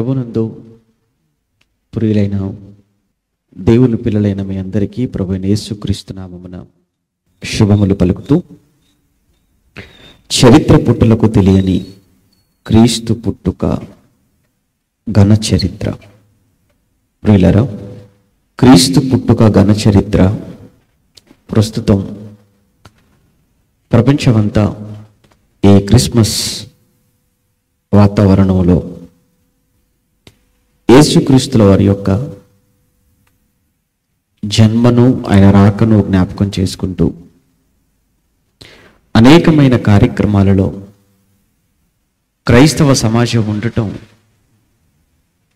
ప్రభునందు ప్రియులైన దేవుని పిల్లలైన మీ అందరికీ ప్రభువైన యేసుక్రీస్తు నామమున శుభములు పలుకుతూ, చరిత్ర పుట్టులకు తెలియని క్రీస్తు పుట్టుక ఘన చరిత్ర. ప్రియులారా, క్రీస్తు పుట్టుక ఘన చరిత్ర ప్రస్తుతం ప్రపంచమంతా ఈ క్రిస్మస్ వాతావరణంలో యేసుక్రీస్తుల వారి యొక్క జన్మను, ఆయన రాకను జ్ఞాపకం చేసుకుంటూ అనేకమైన కార్యక్రమాలలో క్రైస్తవ సమాజం ఉండటం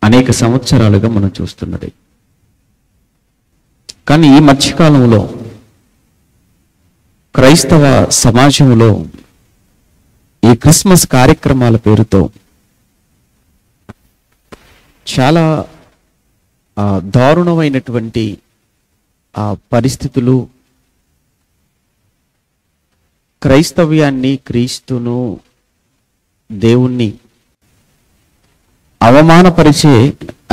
అనేక సంవత్సరాలుగా మనం చూస్తున్నది. కానీ ఈ మధ్యకాలంలో క్రైస్తవ సమాజంలో ఈ క్రిస్మస్ కార్యక్రమాల పేరుతో చాలా దారుణమైనటువంటి పరిస్థితులు, క్రైస్తవ్యాన్ని, క్రీస్తును, దేవుణ్ణి అవమానపరిచే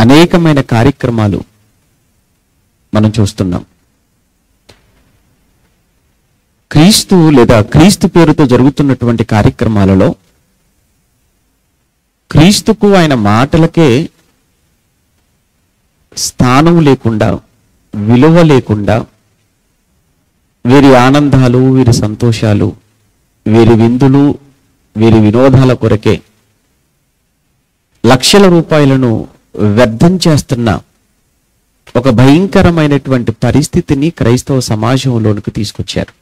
అనేకమైన కార్యక్రమాలు మనం చూస్తున్నాం. క్రీస్తు లేదా క్రీస్తు పేరుతో జరుగుతున్నటువంటి కార్యక్రమాలలో క్రీస్తుకు, ఆయన మాటలకే స్థానం లేకుండా, విలువ లేకుండా, వీరి ఆనందాలు, వీరి సంతోషాలు, వీరి విందులు, వీరి వినోదాల కొరకే లక్షల రూపాయలను వ్యర్థం చేస్తున్న ఒక భయంకరమైనటువంటి పరిస్థితిని క్రైస్తవ సమాజంలోనికి తీసుకొచ్చారు.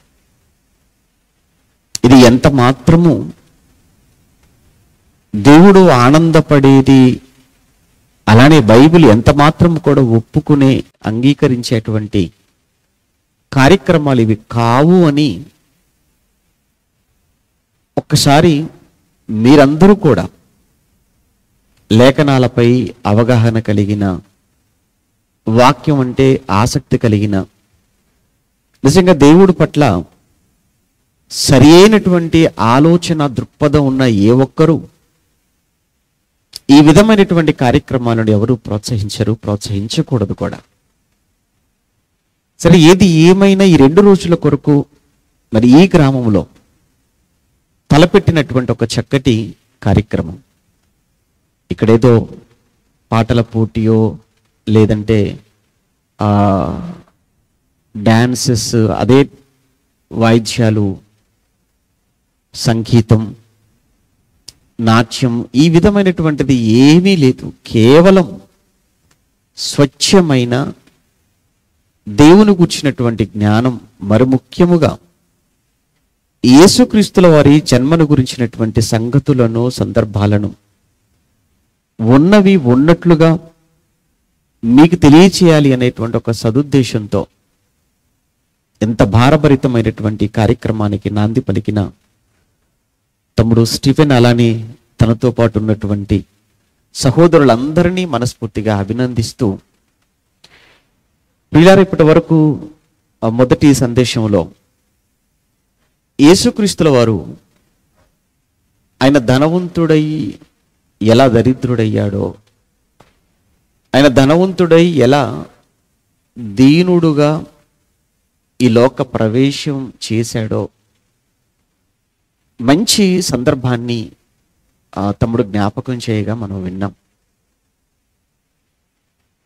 ఇది ఎంత మాత్రము దేవుడు ఆనందపడేది, అలానే బైబిల్ ఎంత మాత్రం కూడా ఒప్పుకునే, అంగీకరించేటువంటి కార్యక్రమాలు ఇవి కావు అని ఒక్కసారి మీరందరూ కూడా లేఖనాలపై అవగాహన కలిగిన, వాక్యం అంటే ఆసక్తి కలిగిన, నిజంగా దేవుడి పట్ల సరి అయినటువంటి ఆలోచన, దృక్పథం ఉన్న ఏ ఒక్కరూ ఈ విధమైనటువంటి కార్యక్రమాలను ఎవరు ప్రోత్సహించరు, ప్రోత్సహించకూడదు కూడా. సరే, ఏది ఏమైనా ఈ 2 రోజుల కొరకు మరి ఈ గ్రామంలో తలపెట్టినటువంటి ఒక చక్కటి కార్యక్రమం. ఇక్కడేదో పాటల పోటీయో లేదంటే డాన్సెస్, అదే వాయిద్యాలు, సంగీతం, నాట్యం, ఈ విధమైనటువంటిది ఏమీ లేదు. కేవలం స్వచ్ఛమైన దేవుని గురించినటువంటి జ్ఞానం, మరి ముఖ్యముగా యేసుక్రీస్తుల వారి జన్మను గురించినటువంటి సంగతులను, సందర్భాలను ఉన్నవి ఉన్నట్లుగా మీకు తెలియచేయాలి అనేటువంటి ఒక సదుద్దేశంతో ఎంత భారభరితమైనటువంటి కార్యక్రమానికి నాంది పలికిన తమ్ముడు స్టీఫెన్, అలానే తనతో పాటు ఉన్నటువంటి సహోదరులందరినీ మనస్ఫూర్తిగా అభినందిస్తూ, ప్రియులారా, ఇప్పటి వరకు మొదటి సందేశంలో యేసుక్రీస్తుల వారు ఆయన ధనవంతుడై ఎలా దరిద్రుడయ్యాడో, ఆయన ధనవంతుడై ఎలా దీనుడుగా ఈ లోక ప్రవేశం చేశాడో మంచి సందర్భాన్ని తమ్ముడు జ్ఞాపకం చేయగా మనం విన్నాం.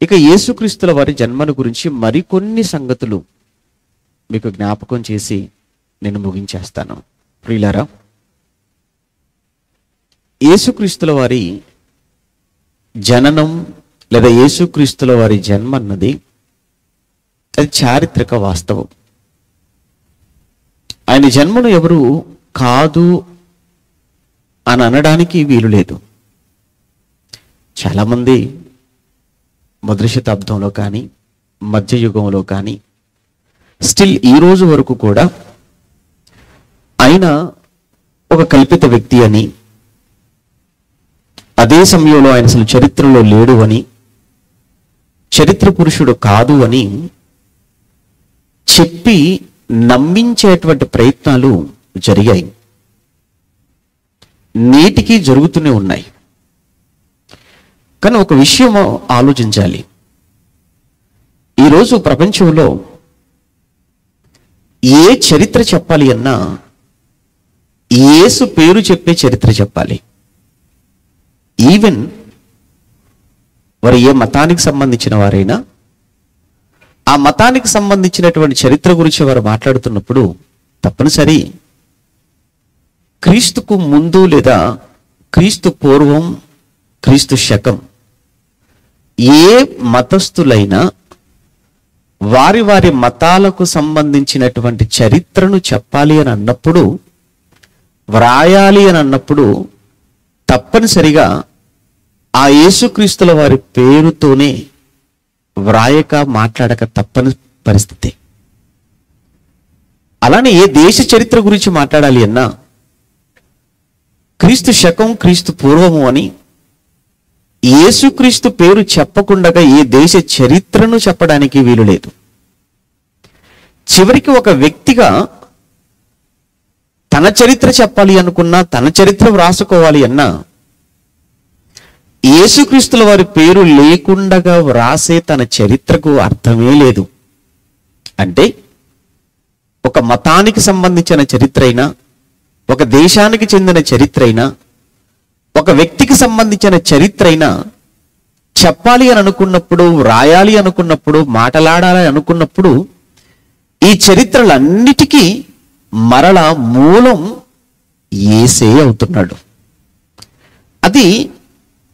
ఇక యేసుక్రీస్తుల వారి జన్మను గురించి మరికొన్ని సంగతులు మీకు జ్ఞాపకం చేసి నేను ముగించేస్తాను. ప్రియులారా, యేసుక్రీస్తుల వారి జననం లేదా యేసుక్రీస్తుల వారి జన్మ అన్నది అది చారిత్రక వాస్తవం. ఆయన జన్మను ఎవరు కాదు అని అనడానికి వీలు లేదు. చాలామంది మొదటి శతాబ్దంలో కానీ, మధ్యయుగంలో కానీ, స్టిల్ ఈ రోజు వరకు కూడా ఆయన ఒక కల్పిత వ్యక్తి అని, అదే సమయంలో ఆయన అసలు చరిత్రలో లేడు అని, చరిత్ర పురుషుడు కాదు అని చెప్పి నమ్మించేటువంటి ప్రయత్నాలు జరిగాయి. నేటికి జరుగుతూనే ఉన్నాయి. కానీ ఒక విషయం ఆలోచించాలి. ఈరోజు ప్రపంచంలో ఏ చరిత్ర చెప్పాలి అన్నా యేసు పేరు చెప్పే చరిత్ర చెప్పాలి. ఈవెన్ వారు ఏ మతానికి సంబంధించిన వారైనా ఆ మతానికి సంబంధించినటువంటి చరిత్ర గురించి వారు మాట్లాడుతున్నప్పుడు తప్పనిసరి క్రీస్తుకు ముందు లేదా క్రీస్తు పూర్వం, క్రీస్తు శకం ఏ మతస్థులైనా వారి వారి మతాలకు సంబంధించినటువంటి చరిత్రను చెప్పాలి అని అన్నప్పుడు, వ్రాయాలి అని అన్నప్పుడు తప్పనిసరిగా ఆ యేసుక్రీస్తుల వారి పేరుతోనే వ్రాయక మాట్లాడక తప్పని పరిస్థితి. అలానే ఏ దేశ చరిత్ర గురించి మాట్లాడాలి అన్నా క్రీస్తు శకం, క్రీస్తు పూర్వము అని యేసుక్రీస్తు పేరు చెప్పకుండా ఏ దేశ చరిత్రను చెప్పడానికి వీలు లేదు. చివరికి ఒక వ్యక్తిగా తన చరిత్ర చెప్పాలి అనుకున్నా, తన చరిత్ర వ్రాసుకోవాలి అన్నా యేసుక్రీస్తుల వారి పేరు లేకుండా వ్రాసే తన చరిత్రకు అర్థమే లేదు. అంటే ఒక మతానికి సంబంధించిన చరిత్ర అయినా, ఒక దేశానికి చెందిన చరిత్ర అయినా, ఒక వ్యక్తికి సంబంధించిన చరిత్ర అయినా చెప్పాలి అని అనుకున్నప్పుడు, వ్రాయాలి అనుకున్నప్పుడు, మాట్లాడాలి అనుకున్నప్పుడు ఈ చరిత్రలన్నిటికీ మరల మూలం యేసే అవుతున్నాడు. అది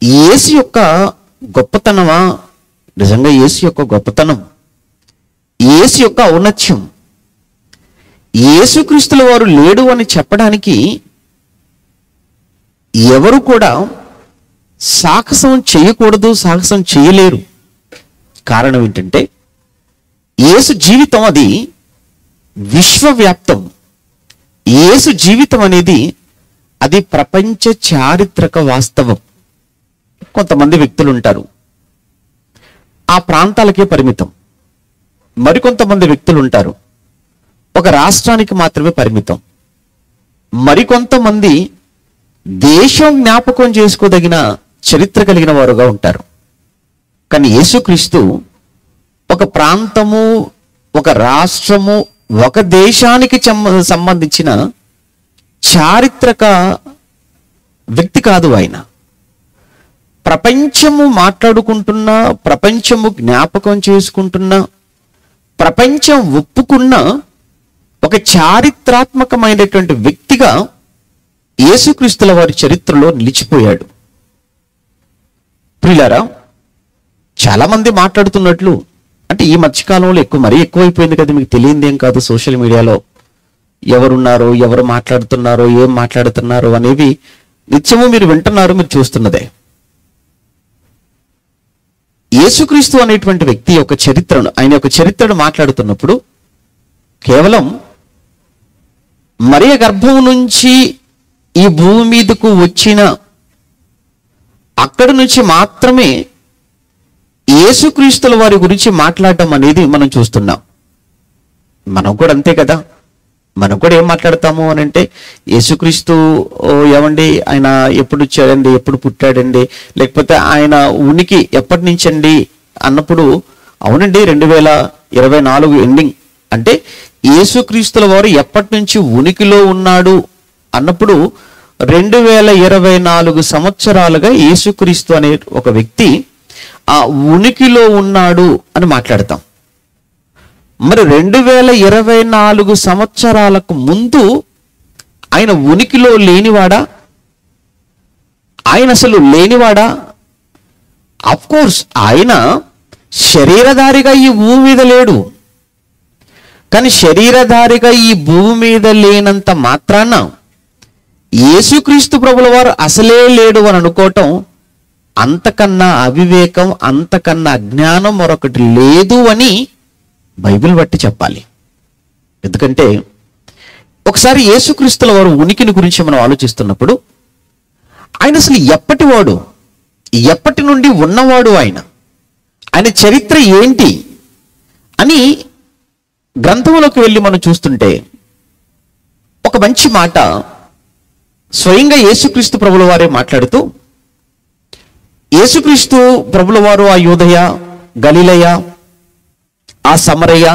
యేసు యొక్క గొప్పతనమా? నిజంగా యేసు యొక్క గొప్పతనం, యేసు యొక్క ఔన్నత్యం. యేసుక్రీస్తుల వారు లేడు అని చెప్పడానికి ఎవరు కూడా సాహసం చేయకూడదు, సాహసం చేయలేరు. కారణం ఏంటంటే యేసు జీవితం అది విశ్వవ్యాప్తం. యేసు జీవితం అనేది అది ప్రపంచ చారిత్రక వాస్తవం. కొంతమంది వ్యక్తులు ఉంటారు ఆ ప్రాంతాలకే పరిమితం, మరికొంతమంది వ్యక్తులు ఉంటారు ఒక రాష్ట్రానికి మాత్రమే పరిమితం, మరికొంతమంది దేశం జ్ఞాపకం చేసుకోదగిన చరిత్ర కలిగిన వారుగా ఉంటారు. కానీ యేసుక్రీస్తు ఒక ప్రాంతము, ఒక రాష్ట్రము, ఒక దేశానికి సంబంధించిన చారిత్రక వ్యక్తి కాదు. ఆయన ప్రపంచము మాట్లాడుకుంటున్నా, ప్రపంచము జ్ఞాపకం చేసుకుంటున్నా, ప్రపంచం ఒప్పుకున్న ఒక చారిత్రాత్మకమైనటువంటి వ్యక్తిగా యేసుక్రీస్తుల వారి చరిత్రలో నిలిచిపోయాడు. ప్రియులారా, చాలా మంది మాట్లాడుతున్నట్లు, అంటే ఈ మధ్యకాలంలో మరీ ఎక్కువైపోయింది కదా, మీకు తెలియంది ఏం కాదు. సోషల్ మీడియాలో ఎవరున్నారో, ఎవరు మాట్లాడుతున్నారో, ఏం మాట్లాడుతున్నారో అనేవి నిత్యము మీరు వింటున్నారు, మీరు చూస్తున్నదే. యేసుక్రీస్తు అనేటువంటి వ్యక్తి యొక్క చరిత్రను, ఆయన యొక్క చరిత్రను మాట్లాడుతున్నప్పుడు కేవలం మరియ గర్భం నుంచి ఈ భూమి మీదకు వచ్చిన అక్కడి నుంచి మాత్రమే యేసుక్రీస్తుల వారి గురించి మాట్లాడటం అనేది మనం చూస్తున్నాం. మనం కూడా అంతే కదా. మనం కూడా ఏం మాట్లాడతాము అని అంటే, యేసుక్రీస్తు ఏమండి, ఆయన ఎప్పుడు వచ్చాడండి, ఎప్పుడు పుట్టాడండి, లేకపోతే ఆయన ఉనికి ఎప్పటి నుంచి అండి అన్నప్పుడు, అవునండి 2024 ఎండింగ్ అంటే యేసుక్రీస్తుల వారు ఎప్పటి నుంచి ఉనికిలో ఉన్నాడు అన్నప్పుడు 2024 సంవత్సరాలుగా యేసుక్రీస్తు అనే ఒక వ్యక్తి ఆ ఉనికిలో ఉన్నాడు అని మాట్లాడతాం. మరి 2024 సంవత్సరాలకు ముందు ఆయన ఉనికిలో లేనివాడా? ఆయన అసలు లేనివాడా? అఫ్ కోర్స్ ఆయన శరీరధారిగా ఈ భూమి మీద లేడు. కానీ శరీరధారిగా ఈ భూమి మీద లేనంత మాత్రాన యేసుక్రీస్తు ప్రభుల వారు అసలే లేడు అని అనుకోవటం అంతకన్నా అవివేకం, అంతకన్నా అజ్ఞానం మరొకటి లేదు అని బైబిల్ బట్టి చెప్పాలి. ఎందుకంటే ఒకసారి యేసుక్రీస్తుల వారు ఉనికిని గురించి మనం ఆలోచిస్తున్నప్పుడు, ఆయన అసలు ఎప్పటివాడు, ఎప్పటి నుండి ఉన్నవాడు, ఆయన చరిత్ర ఏంటి అని గ్రంథంలోకి వెళ్ళి మనం చూస్తుంటే ఒక మంచి మాట స్వయంగా యేసుక్రీస్తు ప్రభుల వారే మాట్లాడుతూ, యేసుక్రీస్తు ప్రభుల వారు ఆ యూదయ, గలిలయ, ఆ సమరయ,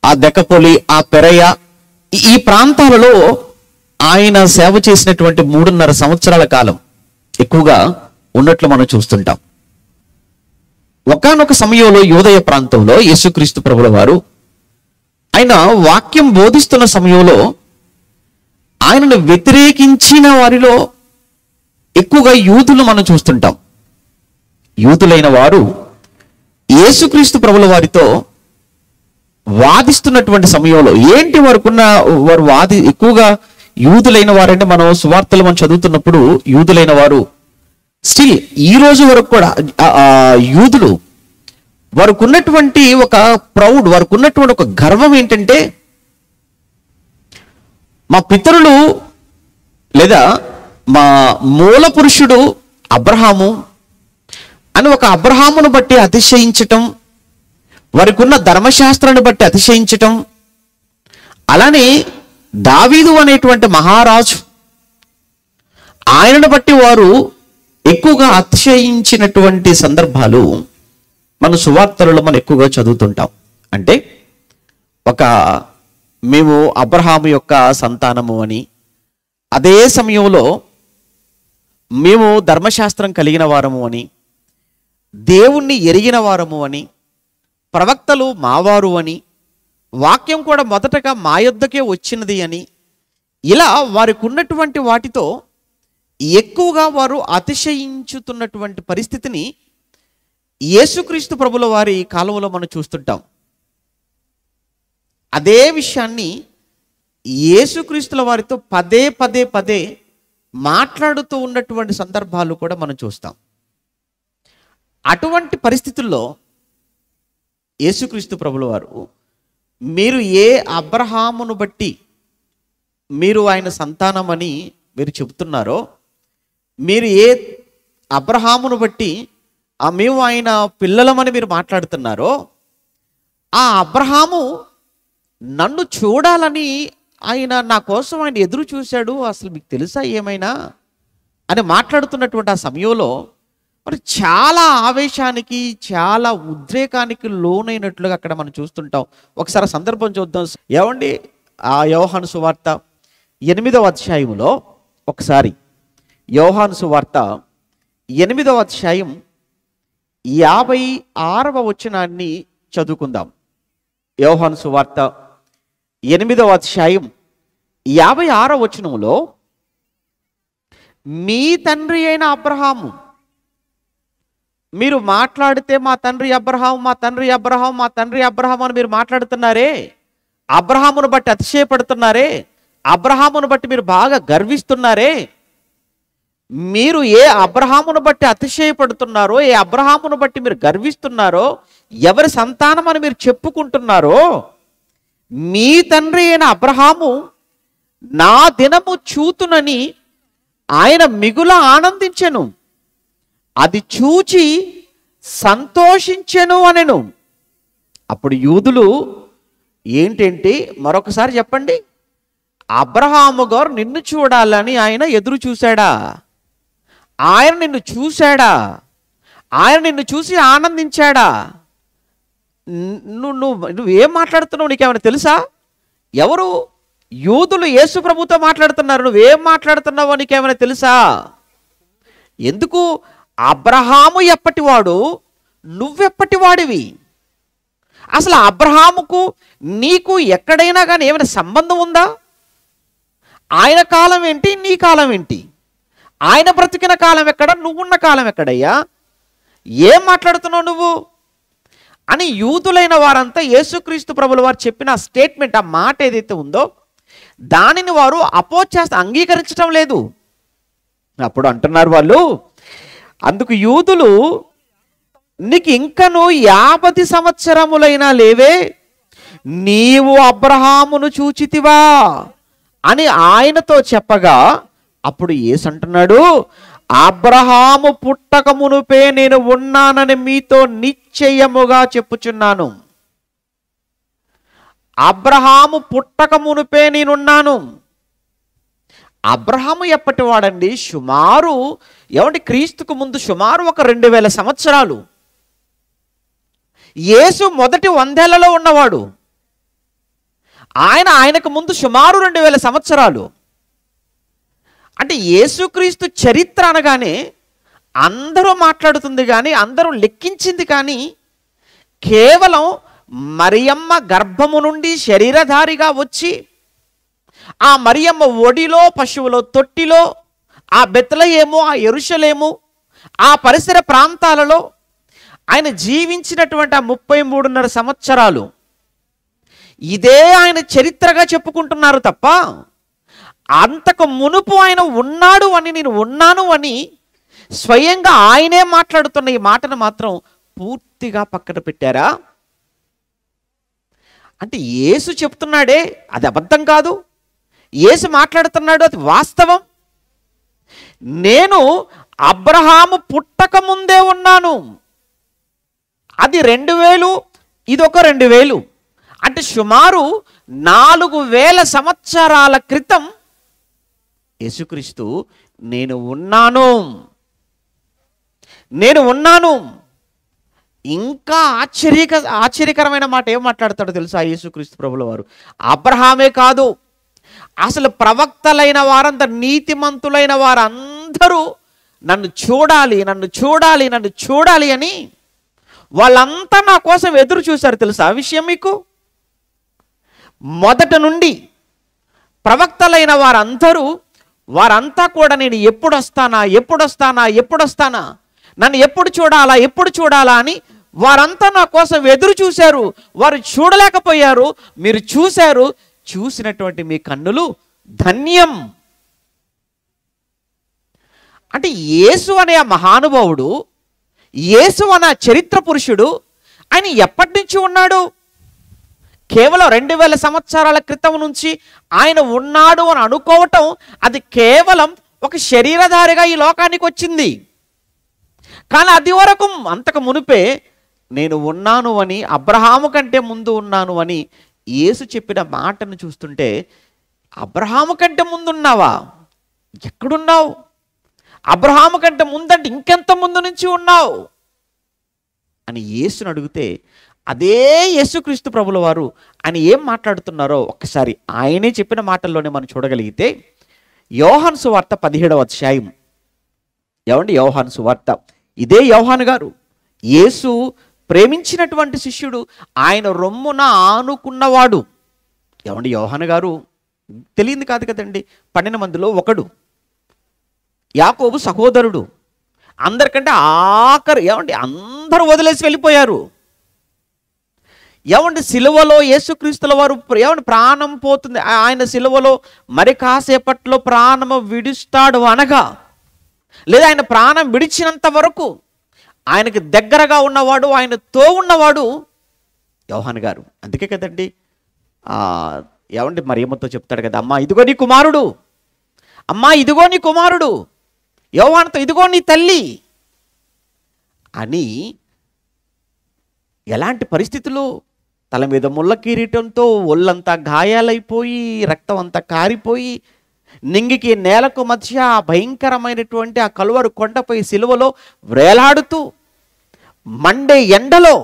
ఆ దెకపోలి, ఆ పెరయ, ఈ ప్రాంతాలలో ఆయన సేవ చేసినటువంటి 3.5 సంవత్సరాల కాలం ఎక్కువగా ఉన్నట్లు మనం చూస్తుంటాం. ఒకానొక సమయంలో యూదయ ప్రాంతంలో యేసుక్రీస్తు ప్రభుల వారు ఆయన వాక్యం బోధిస్తున్న సమయంలో ఆయనను వ్యతిరేకించిన వారిలో ఎక్కువగా యూదులు మనం చూస్తుంటాం. యూదులైన వారు యేసుక్రీస్తు ప్రభుల వారితో వాదిస్తున్నటువంటి సమయంలో ఏంటి వారు ఎక్కువగా యూదులైన వారంటే మనం సువార్తలు మనం చదువుతున్నప్పుడు యూదులైన వారు స్టిల్ ఈ రోజు వరకు కూడా యూదులు వారికి ఉన్నటువంటి ఒక ప్రౌడ్, వారికి ఉన్నటువంటి ఒక గర్వం ఏంటంటే మా పితరులు లేదా మా మూల పురుషుడు అబ్రహాము అని ఒక అబ్రహామును బట్టి అతిశయించటం, వారికి ఉన్న ధర్మశాస్త్రాన్ని బట్టి అతిశయించటం, అలానే దావీదు అనేటువంటి మహారాజు ఆయనను బట్టి వారు ఎక్కువగా అతిశయించినటువంటి సందర్భాలు మన సువార్తలలో మనం ఎక్కువగా చదువుతుంటాం. అంటే మేము అబ్రహాము యొక్క సంతానము అని, అదే సమయంలో మేము ధర్మశాస్త్రం కలిగిన వారము అని, దేవుణ్ణి ఎరిగిన వారము అని, ప్రవక్తలు మావారు అని, వాక్యం కూడా మొదటగా మా యొద్దకే వచ్చినది అని, ఇలా వారికి ఉన్నటువంటి వాటితో ఎక్కువగా వారు అతిశయించుతున్నటువంటి పరిస్థితిని యేసుక్రీస్తు ప్రభుల వారి కాలంలో మనం చూస్తుంటాం. అదే విషయాన్ని యేసుక్రీస్తుల వారితో పదే పదే పదే మాట్లాడుతూ ఉన్నటువంటి సందర్భాలు కూడా మనం చూస్తాం. అటువంటి పరిస్థితుల్లో యేసుక్రీస్తు ప్రభుల వారు మీరు ఏ అబ్రహామును బట్టి మీరు ఆయన సంతానమని మీరు చెబుతున్నారో, మీరు ఏ అబ్రహామును బట్టి మేము ఆయన పిల్లలమని మీరు మాట్లాడుతున్నారో, ఆ అబ్రహాము నన్ను చూడాలని ఆయన నా కోసం ఆయన ఎదురు చూశాడు, అసలు మీకు తెలుసా ఏమైనా అని మాట్లాడుతున్నటువంటి ఆ సమయంలో మరి చాలా ఆవేశానికి, చాలా ఉద్రేకానికి లోనైనట్లుగా అక్కడ మనం చూస్తుంటాం. ఒకసారి సందర్భం చూద్దాం. ఏమండి, ఆ యోహాను సువార్త 8వ అధ్యాయంలో ఒకసారి యోహాను సువార్త 8వ అధ్యాయం 56వ వచనాన్ని చదువుకుందాం. యోహాను సువార్త 8వ అధ్యాయం 56వ వచనంలో, మీ తండ్రి అయిన అబ్రహాము, మీరు మాట్లాడితే మా తండ్రి అబ్రహాము, మా తండ్రి అబ్రహాము, మా తండ్రి అబ్రహాము అని మీరు మాట్లాడుతున్నారే, అబ్రహామును బట్టి అతిశయపడుతున్నారే, అబ్రహామును బట్టి మీరు బాగా గర్విస్తున్నారే, మీరు ఏ అబ్రహామును బట్టి అతిశయపడుతున్నారో, ఏ అబ్రహామును బట్టి మీరు గర్విస్తున్నారో, ఎవరి సంతానం అని మీరు చెప్పుకుంటున్నారో, మీ తండ్రి అయిన అబ్రహాము నా దినము చూతునని ఆయన మిగుల ఆనందించెను, అది చూచి సంతోషించెను అనెను. అప్పుడు యూదులు ఏంటంటే, మరొకసారి చెప్పండి, అబ్రహాము గారు నిన్ను చూడాలని ఆయన ఎదురు చూశాడా? ఆయన నిన్ను చూశాడా? ఆయన నిన్ను చూసి ఆనందించాడా? నువ్వేం మాట్లాడుతున్నావు? నీకేమైనా తెలుసా? ఎవరు? యూదులు యేసు ప్రభుతో మాట్లాడుతున్నారు. నువ్వేం మాట్లాడుతున్నావో నీకేమైనా తెలుసా? ఎందుకు? అబ్రహాము ఎప్పటివాడు, నువ్వెప్పటివాడివి? అసలు అబ్రహాముకు నీకు ఎక్కడైనా కానీ ఏమైనా సంబంధం ఉందా? ఆయన కాలం ఏంటి, నీ కాలం ఏంటి? ఆయన బ్రతికిన కాలం ఎక్కడ, నువ్వున్న కాలం ఎక్కడయ్యా? ఏం మాట్లాడుతున్నావు నువ్వు అని యూదులైన వారంతా యేసుక్రీస్తు ప్రభుల వారు చెప్పిన స్టేట్మెంట్, ఆ మాట ఏదైతే ఉందో దానిని వారు అంగీకరించడం లేదు. అప్పుడు అంటున్నారు వాళ్ళు, అందుకు యూదులు, నీకు ఇంకను 50 సంవత్సరములైనా లేవే, నీవు అబ్రహామును చూచితివా అని ఆయనతో చెప్పగా, అప్పుడు యేసు అంటున్నాడు, అబ్రహాము పుట్టక మునుపే నేను ఉన్నానని మీతో నిశ్చయముగా చెప్పుచున్నాను. అబ్రహాము పుట్టక మునుపే నేనున్నాను. అబ్రహాము ఎప్పటి వాడండి? సుమారు ఏమంటే క్రీస్తుకు ముందు సుమారు ఒక 2000 సంవత్సరాలు. యేసు మొదటి 100 ఏళ్లలో ఉన్నవాడు. ఆయనకు ముందు సుమారు 2000 సంవత్సరాలు. అంటే యేసుక్రీస్తు చరిత్ర అనగానే అందరూ మాట్లాడుతుంది కానీ, అందరూ లెక్కించింది కానీ, కేవలం మరియమ్మ గర్భము నుండి శరీరధారిగా వచ్చి ఆ మరియమ్మ ఒడిలో, పశువులో తొట్టిలో, ఆ బెత్లెహేము, ఆ యెరూషలేము, ఆ పరిసర ప్రాంతాలలో ఆయన జీవించినటువంటి ఆ 33.5 సంవత్సరాలు ఇదే ఆయన చరిత్రగా చెప్పుకుంటున్నారు తప్ప, అంతకు మునుపు ఆయన ఉన్నాడు అని, నేను ఉన్నాను అని స్వయంగా ఆయనే మాట్లాడుతున్న ఈ మాటను మాత్రం పూర్తిగా పక్కన పెట్టారా? అంటే యేసు చెప్తున్నాడే అది అబద్ధం కాదు, యేసు మాట్లాడుతున్నాడు అది వాస్తవం. నేను అబ్రహాము పుట్టక ముందే ఉన్నాను. అది 2000, ఇదొక 2000. అంటే సుమారు 4000 సంవత్సరాల క్రితం యేసుక్రీస్తు నేను ఉన్నాను. ఇంకా ఆశ్చర్యకరమైన మాట ఏం మాట్లాడతాడో తెలుసా యేసుక్రీస్తు ప్రభుల వారు? అబ్రహామే కాదు, అసలు ప్రవక్తలైన వారందరూ, నీతిమంతులైన వారందరూ నన్ను చూడాలి అని వాళ్ళంతా నా కోసం ఎదురు చూశారు. తెలుసా ఆ విషయం మీకు? మొదటి నుండి ప్రవక్తలైన వారంతా కూడా నేను ఎప్పుడు వస్తానా, నన్ను ఎప్పుడు చూడాలా అని వారంతా నా కోసం ఎదురు చూశారు. వారు చూడలేకపోయారు, మీరు చూశారు. చూసినటువంటి మీ కన్నులు ధన్యం. అంటే యేసు అనే ఆ మహానుభావుడు, యేసు అనే చరిత్ర పురుషుడు ఆయన ఎప్పటి నుంచి ఉన్నాడు? కేవలం 2000 సంవత్సరాల క్రితం నుంచి ఆయన ఉన్నాడు అని అనుకోవటం అది కేవలం ఒక శరీరధారిగా ఈ లోకానికి వచ్చింది. కానీ అది వరకు అంతకు మునిపే నేను ఉన్నాను అని, అబ్రహాము కంటే ముందు ఉన్నాను అని యేసు చెప్పిన మాటను చూస్తుంటే, అబ్రహాము కంటే ముందున్నావా? ఎక్కడున్నావు? అబ్రహాము కంటే ముందంటే ఇంకెంత ముందు నుంచి ఉన్నావు అని యేసుని అడిగితే, అదే యేసుక్రీస్తు ప్రభుల వారు ఆయన ఏం మాట్లాడుతున్నారో ఒక్కసారి ఆయనే చెప్పిన మాటల్లోనే మనం చూడగలిగితే, యోహాను సువార్త 17వ అధ్యాయం. యోహాను సువార్త, ఇదే యోహాను గారు యేసు ప్రేమించినటువంటి శిష్యుడు, ఆయన రొమ్మున ఆనుకున్నవాడు. యోహాను గారు తెలియంది కాదు కదండి, 12 మందిలో ఒకడు, యాకోబు సహోదరుడు. అందరికంటే ఆఖరు అందరూ వదిలేసి వెళ్ళిపోయారు. సిలువలో యేసుక్రీస్తుల వారు ప్రాణం పోతుంది, ఆయన సిలువలో మరి కాసేపట్లో ప్రాణము విడుస్తాడు అనగా, లేదా ఆయన ప్రాణం విడిచినంత వరకు ఆయనకి దగ్గరగా ఉన్నవాడు, ఆయనతో ఉన్నవాడు యోహాను గారు. అందుకే కదండి మరియమ్మతో చెప్తాడు కదా, అమ్మా ఇదిగో నీ కుమారుడు, అమ్మా ఇదిగో నీ కుమారుడు. యోహానుతో ఇదిగో నీ తల్లి అని. ఎలాంటి పరిస్థితులు? తల మీద ముళ్ళ కిరీటంతో ఒళ్ళంతా గాయాలైపోయి, రక్తం అంతా కారిపోయి, నింగికి నేలకు మధ్య భయంకరమైనటువంటి ఆ కలువరు కొండపై సిలువలో వేలాడుతూ మండే ఎండలో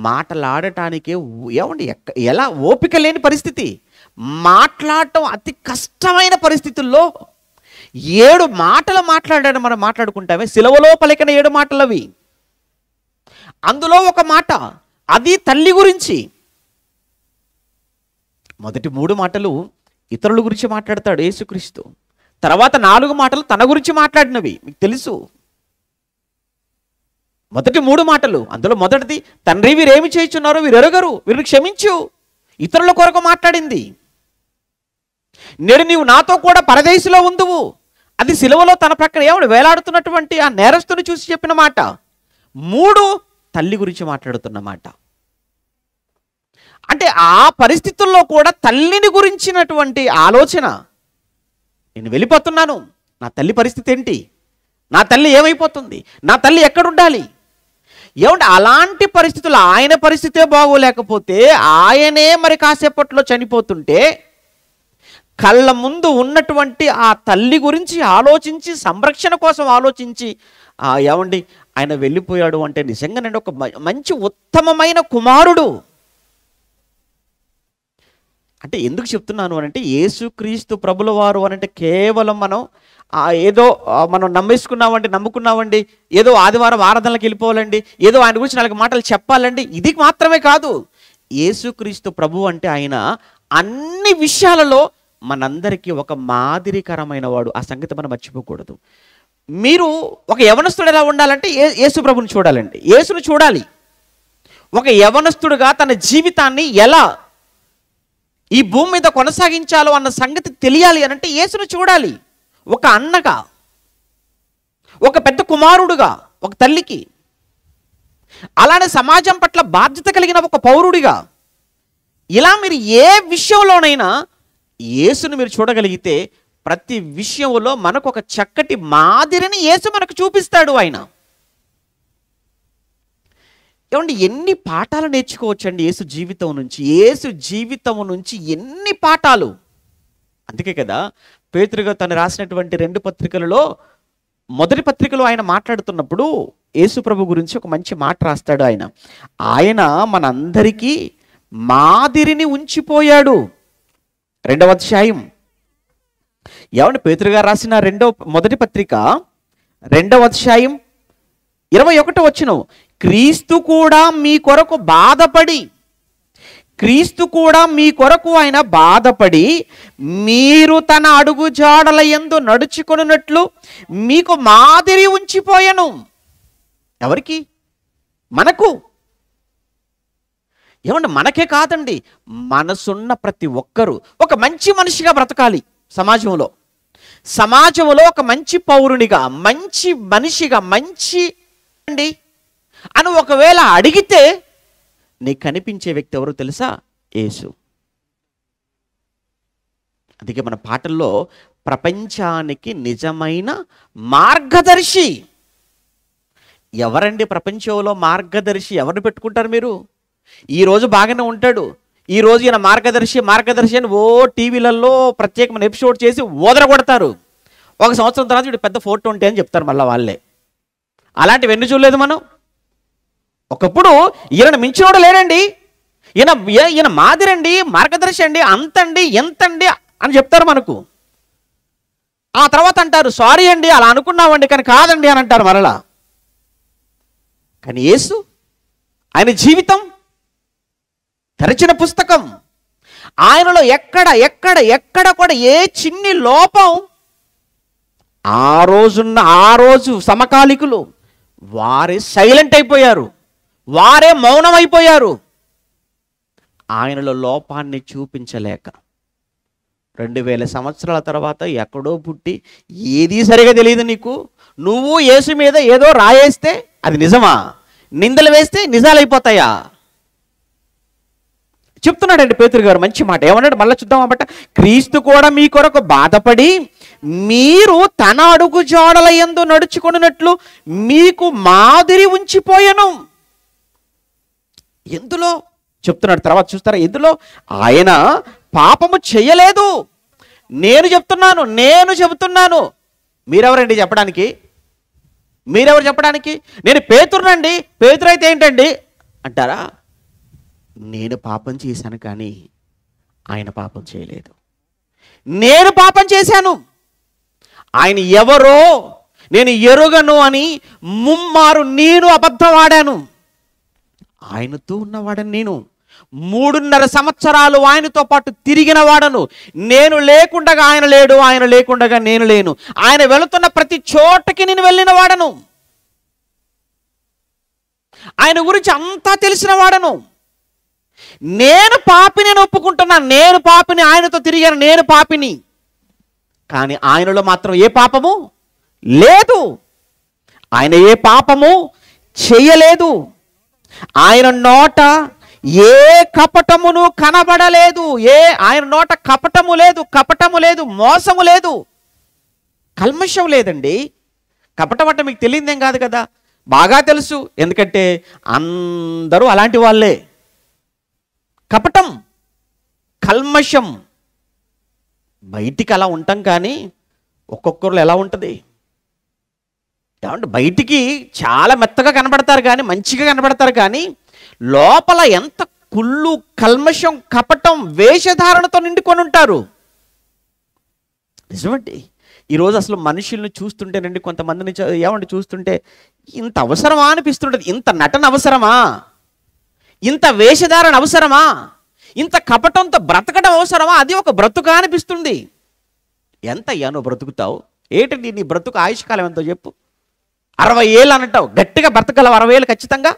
మాటలాడటానికి ఎలా ఓపిక లేని పరిస్థితి, మాట్లాడటం అతి కష్టమైన పరిస్థితుల్లో 7 మాటలు మాట్లాడాడు. మనం మాట్లాడుకుంటామే, సిలువలో పలికిన 7 మాటలు అవి. అందులో ఒక మాట అది తల్లి గురించి. మొదటి 3 మాటలు ఇతరుల గురించి మాట్లాడతాడు యేసుక్రీస్తు. తర్వాత 4 మాటలు తన గురించి మాట్లాడినవి మీకు తెలుసు. మొదటి 3 మాటలు, అందులో మొదటిది, తండ్రి వీరేమి చేయుచున్నారో వీరెరుగరు, వీరిని క్షమించు. ఇతరుల కొరకు మాట్లాడింది. నేడు నీవు నాతో కూడా పరదేశంలో ఉందువు, అది సిలువలో తన ప్రక్కన వేలాడుతున్నటువంటి ఆ నేరస్తుని చూసి చెప్పిన మాట. 3 తల్లి గురించి మాట్లాడుతున్న మాట. అంటే ఆ పరిస్థితుల్లో కూడా తల్లిని గురించినటువంటి ఆలోచన, నేను వెళ్ళిపోతున్నాను, నా తల్లి పరిస్థితి ఏంటి, నా తల్లి ఏమైపోతుంది, నా తల్లి ఎక్కడుండాలి? అలాంటి పరిస్థితులు, ఆయన పరిస్థితే బాగోలేకపోతే, ఆయనే మరి కాసేపట్లో చనిపోతుంటే కళ్ళ ముందు ఉన్నటువంటి ఆ తల్లి గురించి ఆలోచించి, సంరక్షణ కోసం ఆలోచించి ఏమండి ఆయన వెళ్ళిపోయాడు అంటే నిజంగానండి ఒక మంచి ఉత్తమమైన కుమారుడు. అంటే ఎందుకు చెప్తున్నాను అనంటే, యేసుక్రీస్తు ప్రభుల వారు అనంటే కేవలం మనం ఏదో మనం నమ్ముకున్నామండి, ఏదో ఆదివారం ఆరాధనలకు వెళ్ళిపోవాలండి, ఏదో ఆయన గురించి 4 మాటలు చెప్పాలండి, ఇది మాత్రమే కాదు. యేసుక్రీస్తు ప్రభు అంటే ఆయన అన్ని విషయాలలో మనందరికీ ఒక మాదిరికరమైన వాడు. ఆ సంగతి మనం మర్చిపోకూడదు. మీరు ఒక యవనస్తుడు ఎలా ఉండాలంటే యేసు ప్రభుని చూడాలండి, యేసును చూడాలి. ఒక యవనస్తుడుగా తన జీవితాన్ని ఎలా ఈ భూమి మీద కొనసాగించాలో అన్న సంగతి తెలియాలి అనంటే యేసును చూడాలి. ఒక అన్నగా, ఒక పెద్ద కుమారుడుగా, ఒక తల్లికి, అలానే సమాజం పట్ల బాధ్యత కలిగిన ఒక పౌరుడిగా, ఇలా మీరు ఏ విషయంలోనైనా యేసును మీరు చూడగలిగితే ప్రతి విషయంలో మనకు ఒక చక్కటి మాదిరిని యేసు మనకు చూపిస్తాడు. ఆయన ఏమండి ఎన్ని పాఠాలు నేర్చుకోవచ్చండి యేసు జీవితం నుంచి. యేసు జీవితం నుంచి ఎన్ని పాఠాలు. అందుకే కదా పేతురు తను రాసినటువంటి 2 పత్రికలలో మొదటి పత్రికలో ఆయన మాట్లాడుతున్నప్పుడు యేసు ప్రభు గురించి ఒక మంచి మాట రాస్తాడు. ఆయన మనందరికీ మాదిరిని ఉంచిపోయాడు. 2వ అధ్యాయం ఏమండి పేతురు గారు రాసిన మొదటి పత్రిక 2వ అధ్యాయం 21వ వచనం, క్రీస్తు కూడా మీ కొరకు ఆయన బాధపడి మీరు తన అడుగు జాడల యందు నడుచుకొనున్నట్లు మీకు మాదిరి ఉంచిపోయాను. ఎవరికి? మనకు. ఏమండి మనకే కాదండి, మనసున్న ప్రతి ఒక్కరూ ఒక మంచి మనిషిగా బ్రతకాలి. సమాజంలో ఒక మంచి పౌరునిగా, మంచి మనిషిగా, మంచి అండి అని ఒకవేళ అడిగితే నీకు కనిపించే వ్యక్తి ఎవరు తెలుసా? యేసు. అందుకే మన పాటల్లో ప్రపంచానికి నిజమైన మార్గదర్శి ఎవరండి? ప్రపంచంలో మార్గదర్శి ఎవరిని పెట్టుకుంటారు మీరు? ఈరోజు బాగానే ఉంటాడు, ఈరోజు ఈయన మార్గదర్శి అని టీవీలలో ప్రత్యేకమైన ఎపిసోడ్ చేసి ఓదరగొడతారు. 1 సంవత్సరం తర్వాత వీడు పెద్ద 420 అని చెప్తారు మళ్ళీ వాళ్ళే. అలాంటివి ఎన్ని చూడలేదు మనం. ఒకప్పుడు ఈయన మించినోడు లేడండి, ఈయన మాదిరండి, మార్గదర్శి అండి, అంతండి, ఎంతండి అని చెప్తారు మనకు. ఆ తర్వాత అంటారు సారీ అండి అలా అనుకున్నామండి కానీ కాదండి అని అంటారు మరలా. కానీ యేసు, ఆయన జీవితం తెరచిన పుస్తకం. ఆయనలో ఎక్కడ కూడా ఏ చిన్ని లోపం ఆ రోజు సమకాలికులు వారే సైలెంట్ అయిపోయారు, వారే మౌనం అయిపోయారు. ఆయనలో లోపాన్ని చూపించలేక 2000 సంవత్సరాల తర్వాత ఎక్కడో పుట్టి ఏదీ సరిగా తెలియదు నీకు. నువ్వు యేసు మీద ఏదో రాయేస్తే అది నిజమా? నిందలు వేస్తే నిజాలైపోతాయా? చెప్తున్నాడండి పేతురు గారు మంచి మాట. ఏమన్నాడు మళ్ళీ చూద్దాం అన్నమాట. క్రీస్తు కూడా మీ కొరకు బాధపడి మీరు తన అడుగు జాడల యందు నడుచుకొనున్నట్లు మీకు మాదిరి ఉంచిపోయాను. ఎందులో చెప్తున్నాడు తర్వాత చూస్తారా? ఎందులో? ఆయన పాపము చేయలేదు. నేను చెబుతున్నాను. మీరెవరండి చెప్పడానికి? మీరెవరు చెప్పడానికి? నేను పేతురునండి, పేతురు అయితే ఏంటండి అంటారా? నేను పాపం చేశాను కానీ ఆయన పాపం చేయలేదు. నేను పాపం చేశాను, ఆయన ఎవరో నేను ఎరుగను అని ముమ్మారు నేను అబద్ధం ఆడాను. ఆయనతో ఉన్నవాడని నేను 3.5 సంవత్సరాలు ఆయనతో పాటు తిరిగిన వాడను. నేను లేకుండగా ఆయన లేడు, ఆయన లేకుండగా నేను లేను. ఆయన వెళుతున్న ప్రతి చోటకి నేను వెళ్ళిన వాడను. ఆయన గురించి అంతా తెలిసిన వాడను. నేను పాపిని ఒప్పుకుంటున్నాను, నేను పాపిని, ఆయనతో తిరిగాను, నేను పాపిని. కానీ ఆయనలో మాత్రం ఏ పాపము లేదు. ఆయన ఏ పాపము చేయలేదు. ఆయన నోట ఏ కపటమును కనబడలేదు. ఆయన నోట కపటము లేదు, మోసము లేదు, కల్మషం లేదండి. కపటం అంటే మీకు తెలియదేం కాదు కదా, బాగా తెలుసు. ఎందుకంటే అందరూ అలాంటి వాళ్ళే. కపటం, కల్మషం, బయటికి అలా ఉంటాం కానీ ఒక్కొక్కరు ఎలా ఉంటుంది ఏమంటే బయటికి చాలా మెత్తగా కనబడతారు కానీ మంచిగా కనబడతారు కానీ లోపల ఎంత కుళ్ళు కల్మషం కపటం వేషధారణతో నిండుకొని ఉంటారు. నిజమండి. ఈరోజు అసలు మనుషుల్ని చూస్తుంటేనండి కొంతమందిని ఏమంటే చూస్తుంటే ఇంత అవసరమా అనిపిస్తుంటుంది. ఇంత నటన అవసరమా, ఇంత వేషధారణ అవసరమా, ఇంత కపటంతో బ్రతకడం అవసరమా, అది ఒక బ్రతుక అనిపిస్తుంది. ఎంత అయ్యా నువ్వు బ్రతుకుతావు? ఏంటండి నీ బ్రతుకు ఆయుష్కాలం ఎంతో చెప్పు? 60 ఏళ్ళు అంటావు, గట్టిగా బ్రతకగలవు 60 ఏళ్ళు ఖచ్చితంగా?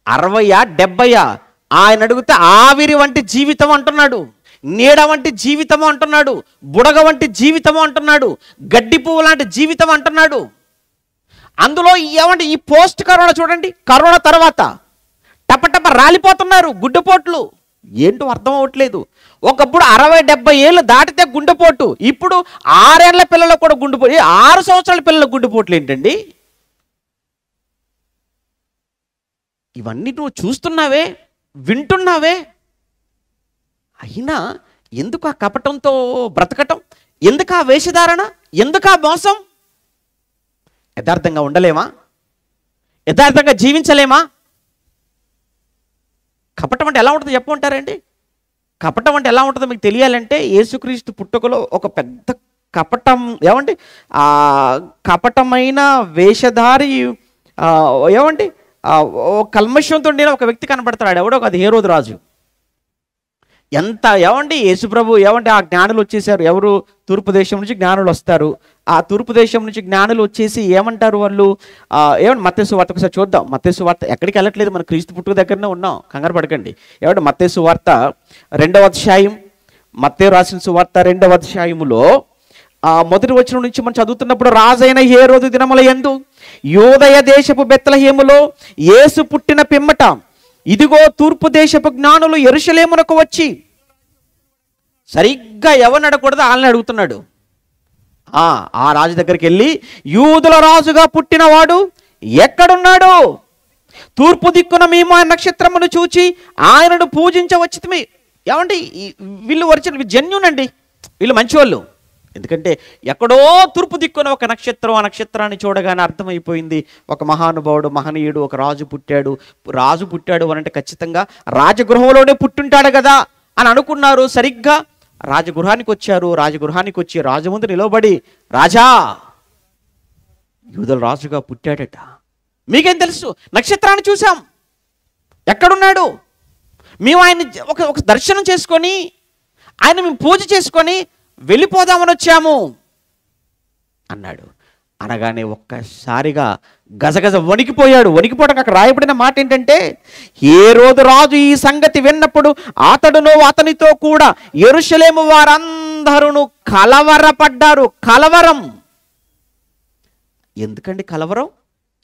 60 70? ఆయన అడిగితే ఆవిరి వంటి జీవితం అంటున్నాడు, నీడ వంటి జీవితం అంటున్నాడు, బుడగ వంటి జీవితం అంటున్నాడు, గడ్డి పువ్వు లాంటి జీవితం అంటున్నాడు. అందులో ఏమంటే ఈ పోస్ట్ కరోనా చూడండి, కరోనా తర్వాత టపటప రాలిపోతున్నారు గుడ్డపోట్లు. ఏంటో అర్థం అవ్వట్లేదు. ఒకప్పుడు 60-70 ఏళ్ళు దాటితే గుండెపోటు, ఇప్పుడు 6 ఏళ్ల పిల్లలకు కూడా గుండెపోటు, 6 సంవత్సరాల పిల్లలకు గుండెపోట్లు ఏంటండి? ఇవన్నీ నువ్వు చూస్తున్నావే, వింటున్నావే, అయినా ఎందుకు ఆ కపటంతో బ్రతకటం? ఎందుకు ఆ వేషధారణ? ఎందుకు ఆ మోసం? యథార్థంగా ఉండలేమా? యథార్థంగా జీవించలేమా? కపటం అంటే ఎలా ఉంటుందో చెప్పమంటారండి? కపటం అంటే ఎలా ఉంటుందో మీకు తెలియాలంటే యేసుక్రీస్తు పుట్టుకలో ఒక పెద్ద కపటం ఏమండి కపటమైన వేషధారి ఏమండి కల్మషంతో ఒక వ్యక్తి కనబడతాడు. ఎవడో అది హేరోదు రాజు. ఎంత ఏమండి యేసుప్రభు ఏమంటే ఆ జ్ఞానులు వచ్చేసారు. ఎవరు? తూర్పు దేశం నుంచి జ్ఞానులు వస్తారు. ఆ తూర్పు దేశం నుంచి జ్ఞానులు వచ్చేసి ఏమంటారు వాళ్ళు? ఏమంటే మత్తయి సువార్త ఒకసారి చూద్దాం. మత్తయి సువార్త ఎక్కడికి వెళ్ళట్లేదు, మన క్రీస్తు పుట్టుక దగ్గరనే ఉన్నాం, కంగారు పడకండి. ఏమంటే మత్తయి సువార్త 2వ అధ్యాయం, మత్తయి రాసిన సువార్త 2వ అధ్యాయములో మొదటి వచనం నుంచి మనం చదువుతున్నప్పుడు, రాజైన హేరోదు దినముల యందు యూదయ దేశపు బెత్లెహేములో యేసు పుట్టిన పిమ్మట ఇదిగో తూర్పు దేశపు జ్ఞానులు యెరూషలేమునకు వచ్చి, సరిగ్గా ఎవరిని అడగకూడదు వాళ్ళని అడుగుతున్నాడు. ఆ రాజు దగ్గరికి వెళ్ళి, యూదుల రాజుగా పుట్టినవాడు ఎక్కడున్నాడు? తూర్పు దిక్కున మేము ఆ నక్షత్రమును చూచి ఆయనను పూజించవచ్చితిమి. ఏమండి వీళ్ళు ఒరిజినల్ జెన్యూన్ అండి, వీళ్ళు మంచివాళ్ళు. ఎందుకంటే ఎక్కడో తూర్పు దిక్కున ఒక నక్షత్రం, ఆ నక్షత్రాన్ని చూడగానే అర్థమైపోయింది ఒక మహానుభావుడు, మహనీయుడు, ఒక రాజు పుట్టాడు. రాజు పుట్టాడు అనంటే ఖచ్చితంగా రాజగృహంలోనే పుట్టుంటాడు కదా అని అనుకున్నారు. సరిగ్గా రాజగృహానికి వచ్చారు. రాజగృహానికి వచ్చి రాజు ముందు నిలబడి, రాజా యూదుల రాజుగా పుట్టాడట. మీకేం తెలుసు? నక్షత్రాన్ని చూసాం, ఎక్కడున్నాడు? మేము ఆయన ఒక దర్శనం చేసుకొని ఆయన మేము పూజ చేసుకొని వెళ్ళిపోదామని వచ్చాము అన్నాడు. అనగానే ఒక్కసారిగా గజగజ వణికిపోయాడు. వణికిపోవడానికి అక్కడ రాయబడిన మాట ఏంటంటే, హేరోదు రాజు ఈ సంగతి విన్నప్పుడు అతడును అతనితో కూడా యెరూషలేము వారందరూ కలవరపడ్డారు. కలవరం ఎందుకండి? కలవరం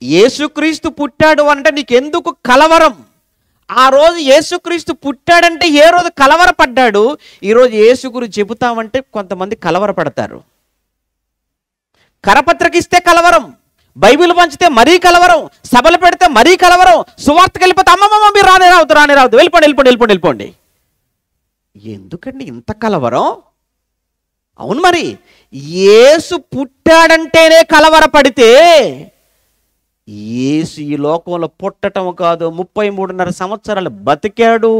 యేసుక్రీస్తు పుట్టాడు అంటే నీకెందుకు కలవరం? ఆ రోజు యేసుక్రీస్తు పుట్టాడంటే ఏ రోజు కలవరపడ్డాడు. ఈరోజు యేసు గురించి చెబుతామంటే కొంతమంది కలవరపడతారు. కరపత్రిక ఇస్తే కలవరం, బైబిల్ పంచితే మరీ కలవరం, సభలు పెడితే మరీ కలవరం, సువార్తకి వెళ్ళిపోతే అమ్మమ్మ మీరు రానే రావద్దు వెళ్ళిపోండి. ఎందుకండి ఇంత కలవరం? అవును మరి, యేసు పుట్టాడంటేనే కలవరపడితే యేసు ఈ లోకంలో పుట్టటం కాదు, 33.5 సంవత్సరాలు బతికాడు,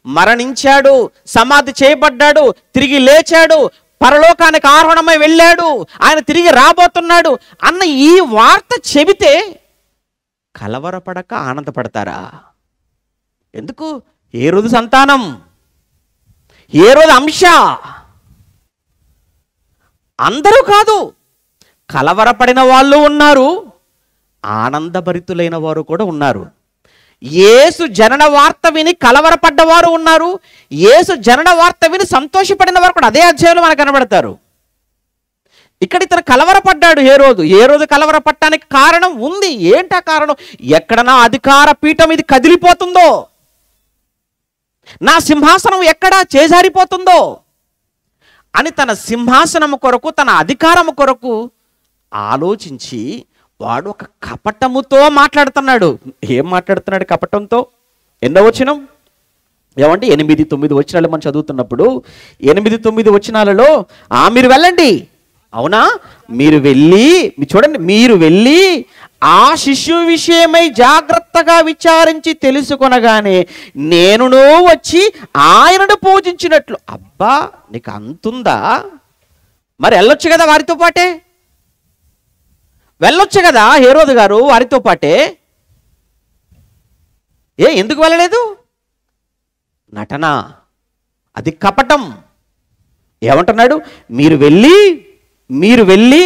మరణించాడు, సమాధి చేయబడ్డాడు, తిరిగి లేచాడు, పరలోకానికి ఆరోహణమై వెళ్ళాడు, ఆయన తిరిగి రాబోతున్నాడు అన్న ఈ వార్త చెబితే కలవరపడక ఆనందపడతారా? ఎందుకు? ఏ రోజు సంతానం, ఏ రోజు అంశ, అందరూ కాదు, కలవరపడిన వాళ్ళు ఉన్నారు, ఆనందభరితులైన వారు కూడా ఉన్నారు. యేసు జనన వార్త విని కలవరపడ్డవారు ఉన్నారు, యేసు జనన వార్త విని సంతోషపడిన వారు కూడా అదే అధ్యాయంలో మనకు కనబడతారు. ఇక్కడ ఇతను కలవరపడ్డాడు. ఏ రోజు కలవరపడటానికి కారణం ఉంది. ఏంటా కారణం? ఎక్కడన్నా అధికార పీఠం ఇది కదిలిపోతుందో, నా సింహాసనం ఎక్కడా చేజారిపోతుందో అని తన సింహాసనము కొరకు, తన అధికారము కొరకు ఆలోచించి వాడు ఒక కపటముతో మాట్లాడుతున్నాడు. ఏం మాట్లాడుతున్నాడు కపటంతో? 8వ వచనం, ఏమంటే 8-9 వచనాలు మనం చదువుతున్నప్పుడు 8-9 వచనాలలో మీరు వెళ్ళండి, అవునా, మీరు వెళ్ళి చూడండి, మీరు వెళ్ళి ఆ శిశువు విషయమై జాగ్రత్తగా విచారించి తెలుసుకొనగానే నేనును వచ్చి ఆయనను పూజించినట్లు. అబ్బా, నీకు అంతుందా? మరి వెళ్ళొచ్చు కదా వారితో పాటే, వెళ్ళొచ్చు కదా హేరోదు గారు వారితో పాటే. ఎందుకు వెళ్ళలేదు? నటన, అది కపటం. ఏమంటున్నాడు? మీరు వెళ్ళి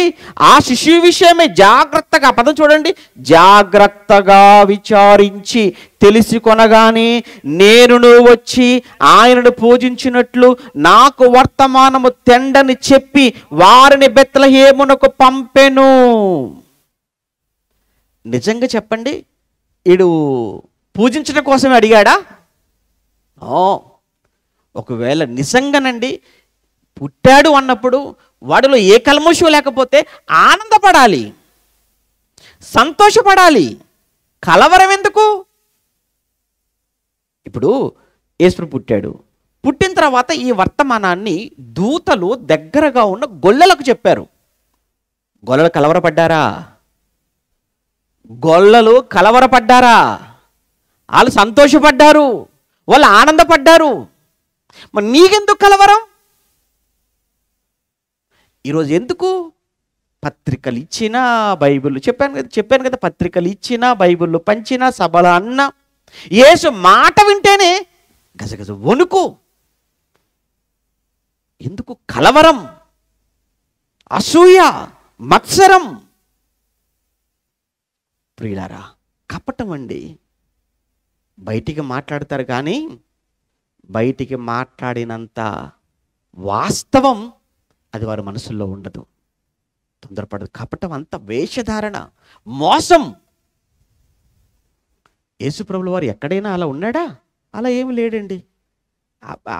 ఆ శిశువు విషయమే జాగ్రత్తగా, పదం చూడండి, జాగ్రత్తగా విచారించి తెలుసుకొనగానే నేనును వచ్చి ఆయనను పూజించినట్లు నాకు వర్తమానము తెండని చెప్పి వారిని బెత్లెహేమునకు పంపెను. నిజంగా చెప్పండి, ఈడు పూజించడం కోసమే అడిగాడా? ఒకవేళ నిజంగానండి పుట్టాడు అన్నప్పుడు వాడిలో ఏ కల్మషం లేకపోతే ఆనందపడాలి, సంతోషపడాలి, కలవరం ఎందుకు? ఇప్పుడు యేసు పుట్టాడు, పుట్టిన తర్వాత ఈ వర్తమానాన్ని దూతలు దగ్గరగా ఉన్న గొల్లలకు చెప్పారు. గొల్లలు కలవరపడ్డారా? గొల్లలు కలవరపడ్డారా? వాళ్ళు సంతోషపడ్డారు, వాళ్ళు ఆనందపడ్డారు. మరి నీకెందుకు కలవరం? ఈరోజు ఎందుకు? పత్రికలు ఇచ్చినా, బైబిల్ చెప్పాను కదా, పత్రికలు ఇచ్చినా, బైబిల్ పంచినా, సభల అన్నా, యేసు మాట వింటేనే గజగజ వణుకు. ఎందుకు కలవరం, అసూయ, మత్సరం? ప్రియులారా, కపటం అండి. బయటికి మాట్లాడతారు కానీ బయటికి మాట్లాడినంత వాస్తవం అది వారి మనసుల్లో ఉండదు. తొందరపడదు. కపటం అంత వేషధారణ, మోసం. యేసుప్రభుల వారు ఎక్కడైనా అలా ఉన్నాడా? అలా ఏమి లేడండి.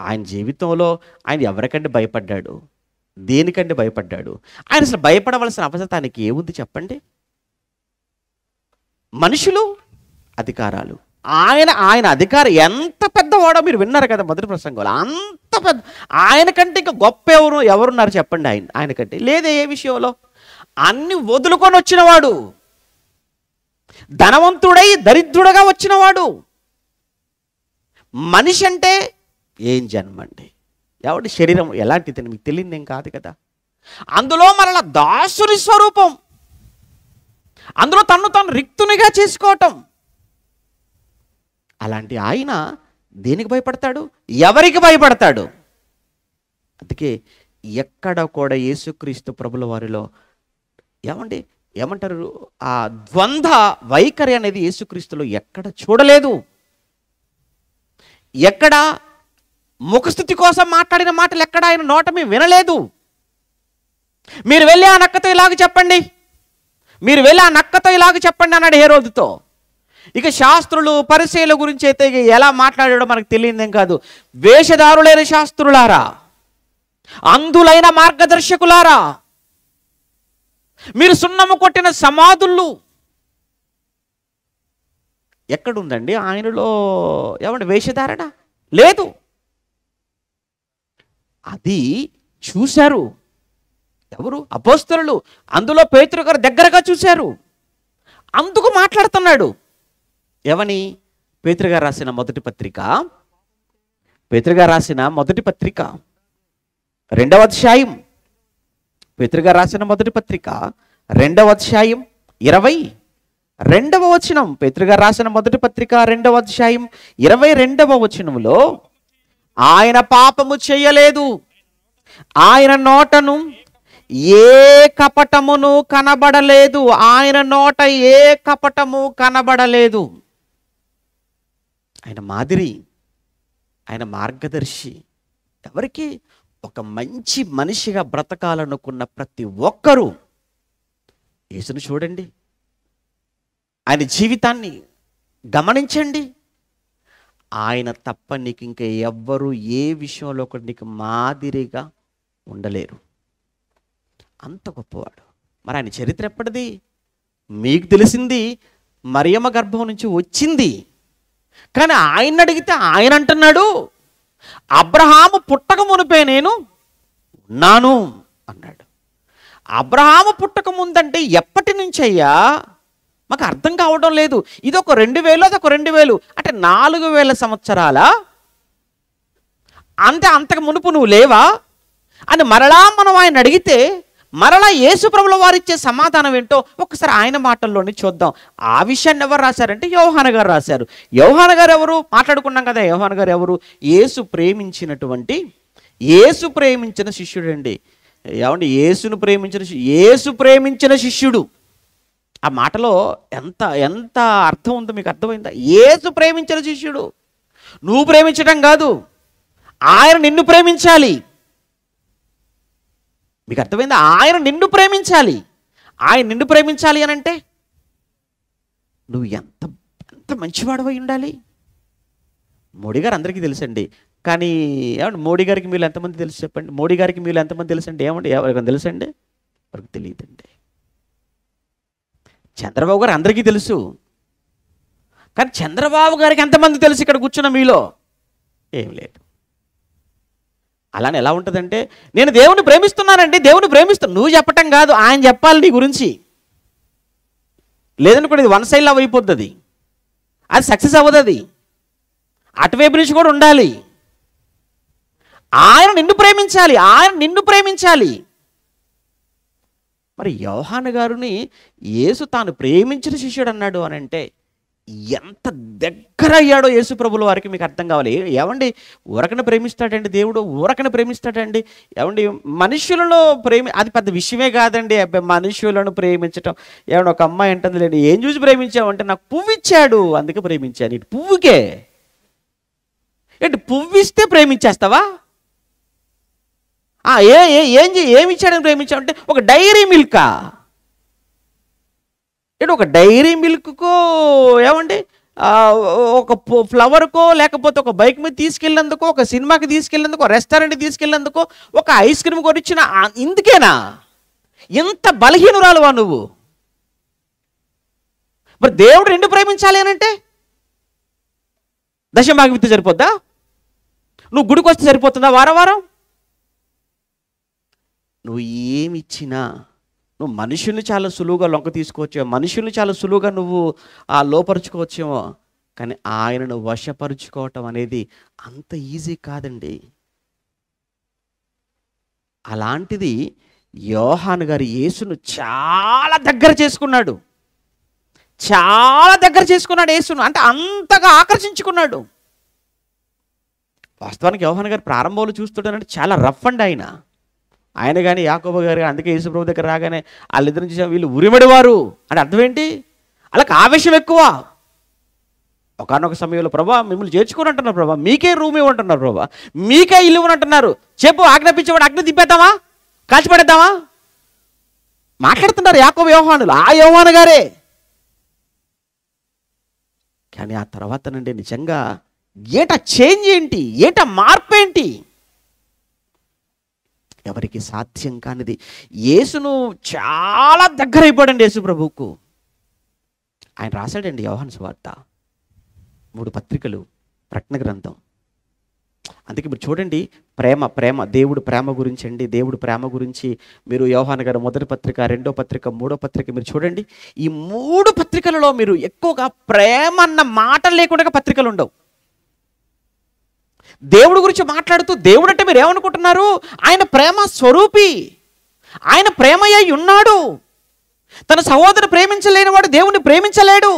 ఆయన జీవితంలో ఆయన ఎవరికంటే భయపడ్డాడు? దేనికంటే భయపడ్డాడు? ఆయన అసలు భయపడవలసిన అవసరం ఆయనకి ఏముంది చెప్పండి? మనుషులు, అధికారాలు. ఆయన అధికారం ఎంత పెద్దవాడో మీరు విన్నారు కదా మొదటి ప్రసంగంలో. అంత పెద్ద, ఆయన కంటే ఇంకా గొప్ప ఎవరున్నారు చెప్పండి? ఆయన కంటే లేదే ఏ విషయంలో. అన్ని వదులుకొని వచ్చినవాడు, ధనవంతుడై దరిద్రుడుగా వచ్చినవాడు. మనిషి అంటే ఏం జన్మండి? ఎవడి శరీరం ఎలాంటిది మీకు తెలియదేం కాదు కదా. అందులో మరలా దాసుని స్వరూపం, అందులో తను రిక్తునిగా చేసుకోవటం. అలాంటి ఆయన దేనికి భయపడతాడు? ఎవరికి భయపడతాడు? అందుకే ఎక్కడ కూడా యేసుక్రీస్తు ప్రభుల వారిలో ఏమంటారు, ఆ ద్వంద్వ వైఖరి అనేది యేసుక్రీస్తులో ఎక్కడ చూడలేదు. ఎక్కడ ముఖస్థుతి కోసం మాట్లాడిన మాటలు ఎక్కడ ఆయన నోట మేము వినలేదు. మీరు వెళ్ళి ఆ నక్కతో ఇలాగ చెప్పండి, మీరు వెళ్ళి ఆ నక్కతో ఇలాగ చెప్పండి అన్నాడు హేరోదుతో. ఇక శాస్త్రులు, పరిసయ్యుల గురించి అయితే ఎలా మాట్లాడాడో మనకు తెలియదేం కాదు. వేషధారులైన శాస్త్రులారా, అంధులైన మార్గదర్శకులారా, మీరు సున్నము కొట్టిన సమాధులు. ఎక్కడుందండి ఆయనలో వేషధారణ? లేదు. అది చూశారు ఎవరు? అపోస్తలులు. అందులో పేతురు గారు దగ్గరగా చూశారు. అందుకు మాట్లాడుతున్నాడు. ఏమని? పేతురు గారు రాసిన మొదటి పత్రిక, 2వ అధ్యాయం, పేతురు గారు రాసిన మొదటి పత్రిక 2వ అధ్యాయం 22వ వచనం. పేతురు గారు రాసిన మొదటి పత్రిక 2వ అధ్యాయం 22వ వచనంలో, ఆయన పాపము చేయలేదు, ఆయన నోటను ఏ కపటమును కనబడలేదు, ఆయన నోట ఏ కపటము కనబడలేదు. ఆయన మాదిరి, ఆయన మార్గదర్శి. ఎవరికి? ఒక మంచి మనిషిగా బ్రతకాలనుకున్న ప్రతి ఒక్కరూ యేసును చూడండి, ఆయన జీవితాన్ని గమనించండి. ఆయన తప్ప నీకు ఇంకా ఎవ్వరూ ఏ విషయంలో కూడా నీకు మాదిరిగా ఉండలేరు. అంత గొప్పవాడు. మరి ఆయన చరిత్ర ఎప్పటిది? మీకు తెలిసింది మరియమ్మ గర్భం నుంచి వచ్చింది. కానీ ఆయన అడిగితే ఆయన అంటున్నాడు, అబ్రహాము పుట్టక మునిపే నేను ఉన్నాను అన్నాడు. అబ్రహాము పుట్టక ముందంటే ఎప్పటి నుంచి అయ్యా? మాకు అర్థం కావడం లేదు. ఇదొక 2000, అదొక 2000, అంటే 4000 సంవత్సరాల, అంతే, అంతకు మునుపు నువ్వు లేవా అని మరలా మనం ఆయన అడిగితే మరలా యేసు ప్రభుల వారు ఇచ్చే సమాధానం ఏంటో ఒకసారి ఆయన మాటల్లోనే చూద్దాం. ఆ విషయాన్ని ఎవరు రాశారంటే యోహాను గారు రాశారు. యోహాను గారు ఎవరు? మాట్లాడుకున్నాం కదా. యోహాను గారు ఎవరు? యేసు ప్రేమించిన శిష్యుడు అండి. ఏమండి? యేసు ప్రేమించిన శిష్యుడు. ఆ మాటలో ఎంత ఎంత అర్థం ఉందో మీకు అర్థమైందా? యేసు ప్రేమించిన శిష్యుడు. నువ్వు ప్రేమించడం కాదు, ఆయన నిన్ను ప్రేమించాలి. మీకు అర్థమైందా? ఆయన నిన్ను ప్రేమించాలి. ఆయన నిన్ను ప్రేమించాలి అని అంటే నువ్వు ఎంత ఎంత మంచివాడవై ఉండాలి. మోడీ గారు అందరికీ తెలుసండి. కానీ ఏమండి, మోడీ గారికి మీరు ఎంతమంది తెలుసు చెప్పండి? మోడీ గారికి మీరు ఎంతమంది తెలుసండి? ఏమండి, ఎవరికైనా తెలుసండి? ఎవరికి తెలియదండి. చంద్రబాబు గారు అందరికీ తెలుసు. కానీ చంద్రబాబు గారికి ఎంతమంది తెలుసు ఇక్కడ కూర్చున్న మీలో? ఏం లేదు. అలానే ఎలా ఉంటుందంటే, నేను దేవుని ప్రేమిస్తున్నానండి, దేవుని ప్రేమిస్తాను. నువ్వు చెప్పటం కాదు, ఆయన చెప్పాలి నీ గురించి. లేదనుకోండి ఇది వన్ సైడ్ లవ్ అయిపోద్ది. అది సక్సెస్ అవ్వదు. అది అటువైపు నుంచి కూడా ఉండాలి. ఆయన నిన్ను ప్రేమించాలి. మరి యోహాను గారిని యేసు తాను ప్రేమించిన శిష్యుడు అన్నాడు అని అంటే ఎంత దగ్గర అయ్యాడో యేసు ప్రభుల వారికి మీకు అర్థం కావాలి. ఏమండి, ఊరకనే ప్రేమిస్తాడండి దేవుడు? ఊరకనే ప్రేమిస్తాడండి? ఏమండి, మనుషులను అది పెద్ద విషయమే కాదండి. మనుషులను ప్రేమించటం. ఏమన్నా ఒక అమ్మాయి అంటుంది, లేండి, ఏం చూసి ప్రేమించావు అంటే, నాకు పువ్వు ఇచ్చాడు అందుకే ప్రేమించాను. ఇటు పువ్వుకే ఏంటి, పువ్వు ఇస్తే ప్రేమించేస్తావా? ఏమి ఇచ్చాడని ప్రేమించావు అంటే, ఒక డైరీ మిల్కా? ఏంటి, ఒక డైరీ మిల్క్కో, ఏమండి, ఒక ఫ్లవర్కో, లేకపోతే ఒక బైక్ మీద తీసుకెళ్ళినందుకో, ఒక సినిమాకి తీసుకెళ్ళినందుకో, రెస్టారెంట్కి తీసుకెళ్ళినందుకో, ఒక ఐస్ క్రీమ్ కొనిచ్చిన ఇందుకేనా? ఎంత బలహీనురాలువా నువ్వు? మరి దేవుడు రెండు ప్రేమించాలి అని అంటే దశమాగితే సరిపోద్దా? నువ్వు గుడికి వస్తే సరిపోతుందా వారం వారం? నువ్వు ఏమిచ్చినా నువ్వు మనుషుల్ని చాలా సులువుగా లొంగ తీసుకోవచ్చేమో, మనుషుల్ని చాలా సులువుగా నువ్వు లోపరుచుకోవచ్చేమో, కానీ ఆయనను వశపరుచుకోవటం అనేది అంత ఈజీ కాదండి. అలాంటిది యోహాను గారు యేసును చాలా దగ్గర చేసుకున్నాడు. యేసును, అంటే అంతగా ఆకర్షించుకున్నాడు. వాస్తవానికి యోహాను గారు ప్రారంభంలో చూస్తుంటానంటే చాలా రఫ్ అండి ఆయన కానీ యాకోబు గారు. అందుకే యేసు ప్రభు దగ్గర రాగానే వాళ్ళిద్దరిని చూసా, వీళ్ళు ఉరిమడివారు అంటే అర్థం ఏంటి? వాళ్ళకి ఆవేశం ఎక్కువ. ఒకనొక సమయంలో, ప్రభా మిమ్మల్ని చేర్చుకొని అంటున్నారు, ప్రభా మీకే రూమ్ ఇవ్వంటున్నారు, ప్రభా మీకే ఇల్లు ఇవ్వనంటున్నారు, చెప్పు ఆజ్ఞాపించేవాడు అగ్ని దింపేద్దామా, కాల్చిపడేద్దామా మాట్లాడుతున్నారు యాకోబు యోహానులు. ఆ యోహాను గారే. కానీ ఆ తర్వాత నుండి నిజంగా ఏట చేంజ్ ఏంటి, ఏట మార్పు ఏంటి? ఎవరికి సాధ్యం కానిది. యేసును చాలా దగ్గర అయిపోయాడండి యేసు ప్రభువుకు. ఆయన రాశాడండి యోహాను సువార్త, 3 పత్రికలు, ప్రకటన గ్రంథం. అందుకే మీరు చూడండి, ప్రేమ దేవుడు ప్రేమ గురించి అండి. దేవుడు ప్రేమ గురించి మీరు యోహాను గారు 1వ పత్రిక, 2వ పత్రిక, 3వ పత్రిక మీరు చూడండి. ఈ 3 పత్రికలలో మీరు ఎక్కువగా ప్రేమ అన్న మాట లేకుండా పత్రికలు ఉండవు. దేవుడి గురించి మాట్లాడుతూ, దేవుడు అంటే మీరు ఏమనుకుంటున్నారు? ఆయన ప్రేమ స్వరూపి, ఆయన ప్రేమయ్య ఉన్నాడు. తన సహోదరుని ప్రేమించలేని వాడు దేవుని ప్రేమించలేడు.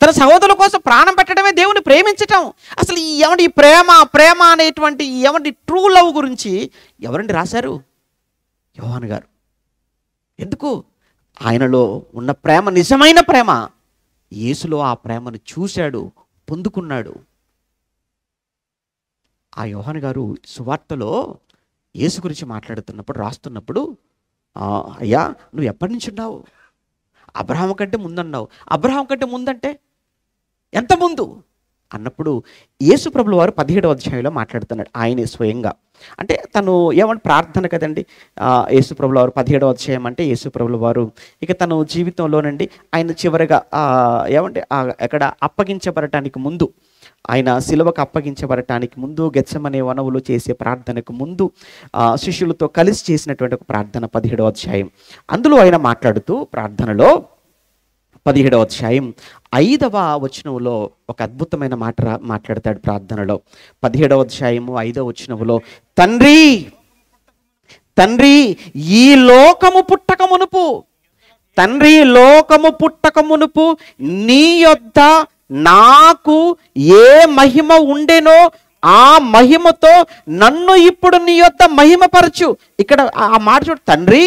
తన సహోదరుల కోసం ప్రాణం పెట్టడమే దేవుని ప్రేమించటం. అసలు ఏమండి ఈ ప్రేమ అనేటువంటి ఏమండి ట్రూ లవ్ గురించి ఎవరండి రాశారు? యోహాను గారు. ఎందుకు? ఆయనలో ఉన్న ప్రేమ నిజమైన ప్రేమ. యేసులో ఆ ప్రేమను చూశాడు, పొందుకున్నాడు. ఆ యోహాను గారు సువార్తలో యేసు గురించి మాట్లాడుతున్నప్పుడు, రాస్తున్నప్పుడు, అయ్యా నువ్వు ఎప్పటి నుంచి ఉన్నావు? అబ్రహాము కంటే ముందన్నావు. అబ్రహాం కంటే ముందంటే ఎంత ముందు? అన్నప్పుడు యేసు ప్రభుల వారు 17వ అధ్యాయంలో మాట్లాడుతున్నాడు ఆయనే స్వయంగా. అంటే తను ఏమంటే ప్రార్థన కదండి. యేసు ప్రభుల వారు 17వ అధ్యాయం అంటే యేసు ప్రభుల వారు ఇక తను జీవితంలోనండి ఆయన చివరిగా ఏమంటే అక్కడ అప్పగించబడటానికి ముందు, ఆయన సిలువకు అప్పగించబడటానికి ముందు గెత్సెమనే వనవులో చేసే ప్రార్థనకు ముందు శిష్యులతో కలిసి చేసినటువంటి ఒక ప్రార్థన 17వ అధ్యాయం. అందులో ఆయన మాట్లాడుతూ ప్రార్థనలో 17వ అధ్యాయం 5వ వచనంలో ఒక అద్భుతమైన మాట మాట్లాడతాడు ప్రార్థనలో. 17వ అధ్యాయము 5వ వచనంలో, తండ్రి తండ్రి ఈ లోకము పుట్టక మునుపు, తండ్రి లోకము పుట్టక మునుపు నీ యొద్ద నాకు ఏ మహిమ ఉండెనో ఆ మహిమతో నన్ను ఇప్పుడు నీ యొద్ద మహిమపరచు. ఇక్కడ ఆ మాట చూడు, తండ్రి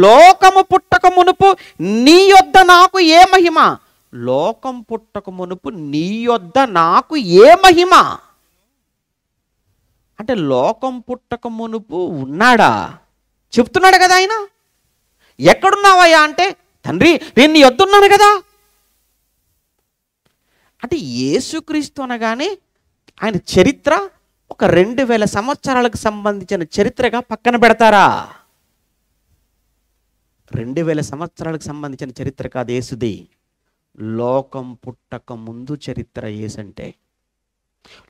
లోకము పుట్టక మునుపు నీ యొద్ద నాకు ఏ మహిమ, లోకం పుట్టక మునుపు నీ యొద్ద నాకు ఏ మహిమ అంటే లోకం పుట్టక మునుపు ఉన్నాడా చెప్తున్నాడు కదా ఆయన. ఎక్కడున్నావయ్యా అంటే, తండ్రి నేను నీ యొద్ద ఉన్నాను కదా. అంటే యేసుక్రీస్తు అనగానే ఆయన చరిత్ర ఒక 2000 సంవత్సరాలకు సంబంధించిన చరిత్రగా పక్కన పెడతారా? 2000 సంవత్సరాలకు సంబంధించిన చరిత్ర కాదు యేసుది. లోకం పుట్టక ముందు చరిత్ర యేసంటే.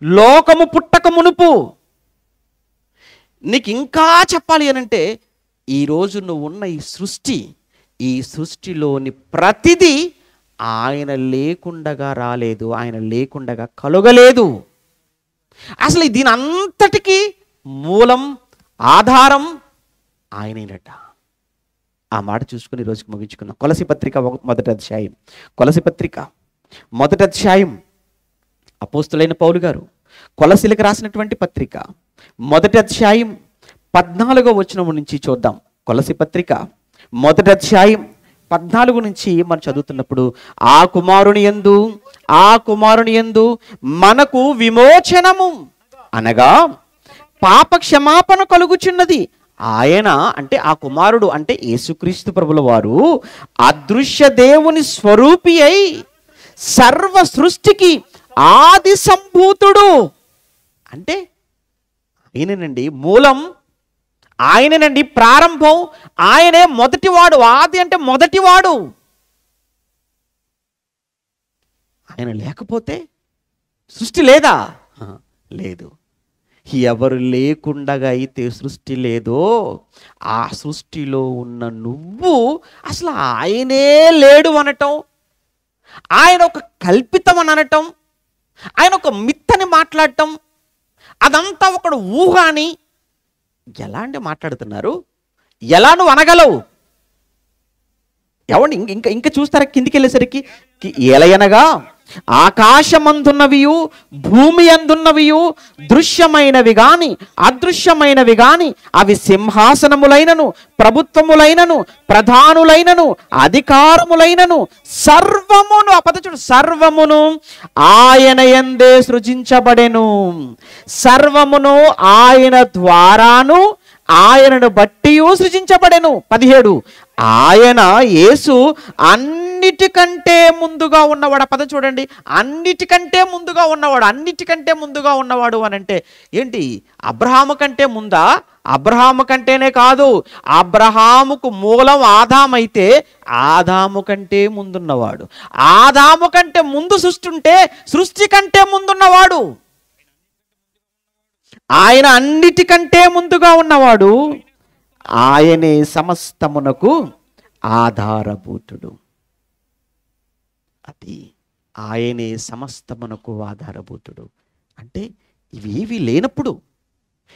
లోకము పుట్టక మునుపు. నీకు ఇంకా చెప్పాలి అనంటే, ఈరోజు నువ్వు ఉన్న ఈ సృష్టిలోని ప్రతిదీ ఆయన లేకుండగా రాలేదు, ఆయన లేకుండగా కలుగలేదు. అసలు దీని అంతటికీ మూలం ఆధారం ఆయనేనట. ఆ మాట చూసుకుని ఈరోజుకి ముగించుకున్నాం. కొలసి పత్రిక 1వ అధ్యాయం, కొలసి పత్రిక 1వ అధ్యాయం అపోస్తులైన పౌలు గారు కొలసీలకు రాసినటువంటి పత్రిక 1వ అధ్యాయం 14వ వచనం నుంచి చూద్దాం. కొలసి పత్రిక 1వ అధ్యాయం 14 నుంచి మనం చదువుతున్నప్పుడు, ఆ కుమారుని యందు మనకు విమోచనము అనగా పాప క్షమాపణ కలుగుచున్నది. ఆయన అంటే ఆ కుమారుడు అంటే యేసుక్రీస్తు ప్రభుల వారు అదృశ్య దేవుని స్వరూపి అయి సర్వ సృష్టికి ఆది సంభూతుడు. అంటే ఆయననండి మూలం, ఆయననండి ప్రారంభం, ఆయనే మొదటివాడు. ఆది అంటే మొదటివాడు. ఆయన లేకపోతే సృష్టి లేదా? లేదు. ఎవరు లేకుండగా అయితే సృష్టి లేదో ఆ సృష్టిలో ఉన్న నువ్వు అసలు ఆయనే లేడు అనటం, ఆయన ఒక కల్పితం అని అనటం, ఆయన ఒక మిత్తని మాట్లాడటం, అదంతా ఒకడు ఊహ అని ఎలా అంటే మాట్లాడుతున్నారు. ఎలా నువ్వు అనగలవు? ఎవండి ఇంకా చూస్తారా కిందికి వెళ్ళేసరికి, ఎలయనగా ఆకాశమందున్నవియు భూమి అందున్నవియు దృశ్యమైనవి గాని అదృశ్యమైనవి గాని అవి సింహాసనములైనను ప్రభుత్వములైనను ప్రధానులైనను అధికారములైనను సర్వమును అపదచుడు సర్వమును ఆయన యందే సృజించబడెను. సర్వమును ఆయన ద్వారాను ఆయనను బట్టి సృజించబడెను. 17 ఆయన యేసు అన్నిటికంటే ముందుగా ఉన్నవాడు. పదం చూడండి, అన్నిటికంటే ముందుగా ఉన్నవాడు. అన్నిటికంటే ముందుగా ఉన్నవాడు అని అంటే ఏంటి? అబ్రహాము కంటే ముందా? అబ్రహాము కంటేనే కాదు, అబ్రహాముకు మూలం ఆదామైతే ఆదాము కంటే ముందున్నవాడు. ఆదాము కంటే ముందు సృష్టి ఉంటే సృష్టి కంటే ముందున్నవాడు. ఆయన అన్నిటికంటే ముందుగా ఉన్నవాడు. ఆయనే సమస్తమునకు ఆధారభూతుడు. అది ఆయనే సమస్తమునకు ఆధారభూతుడు. అంటే ఇవేవి లేనప్పుడు,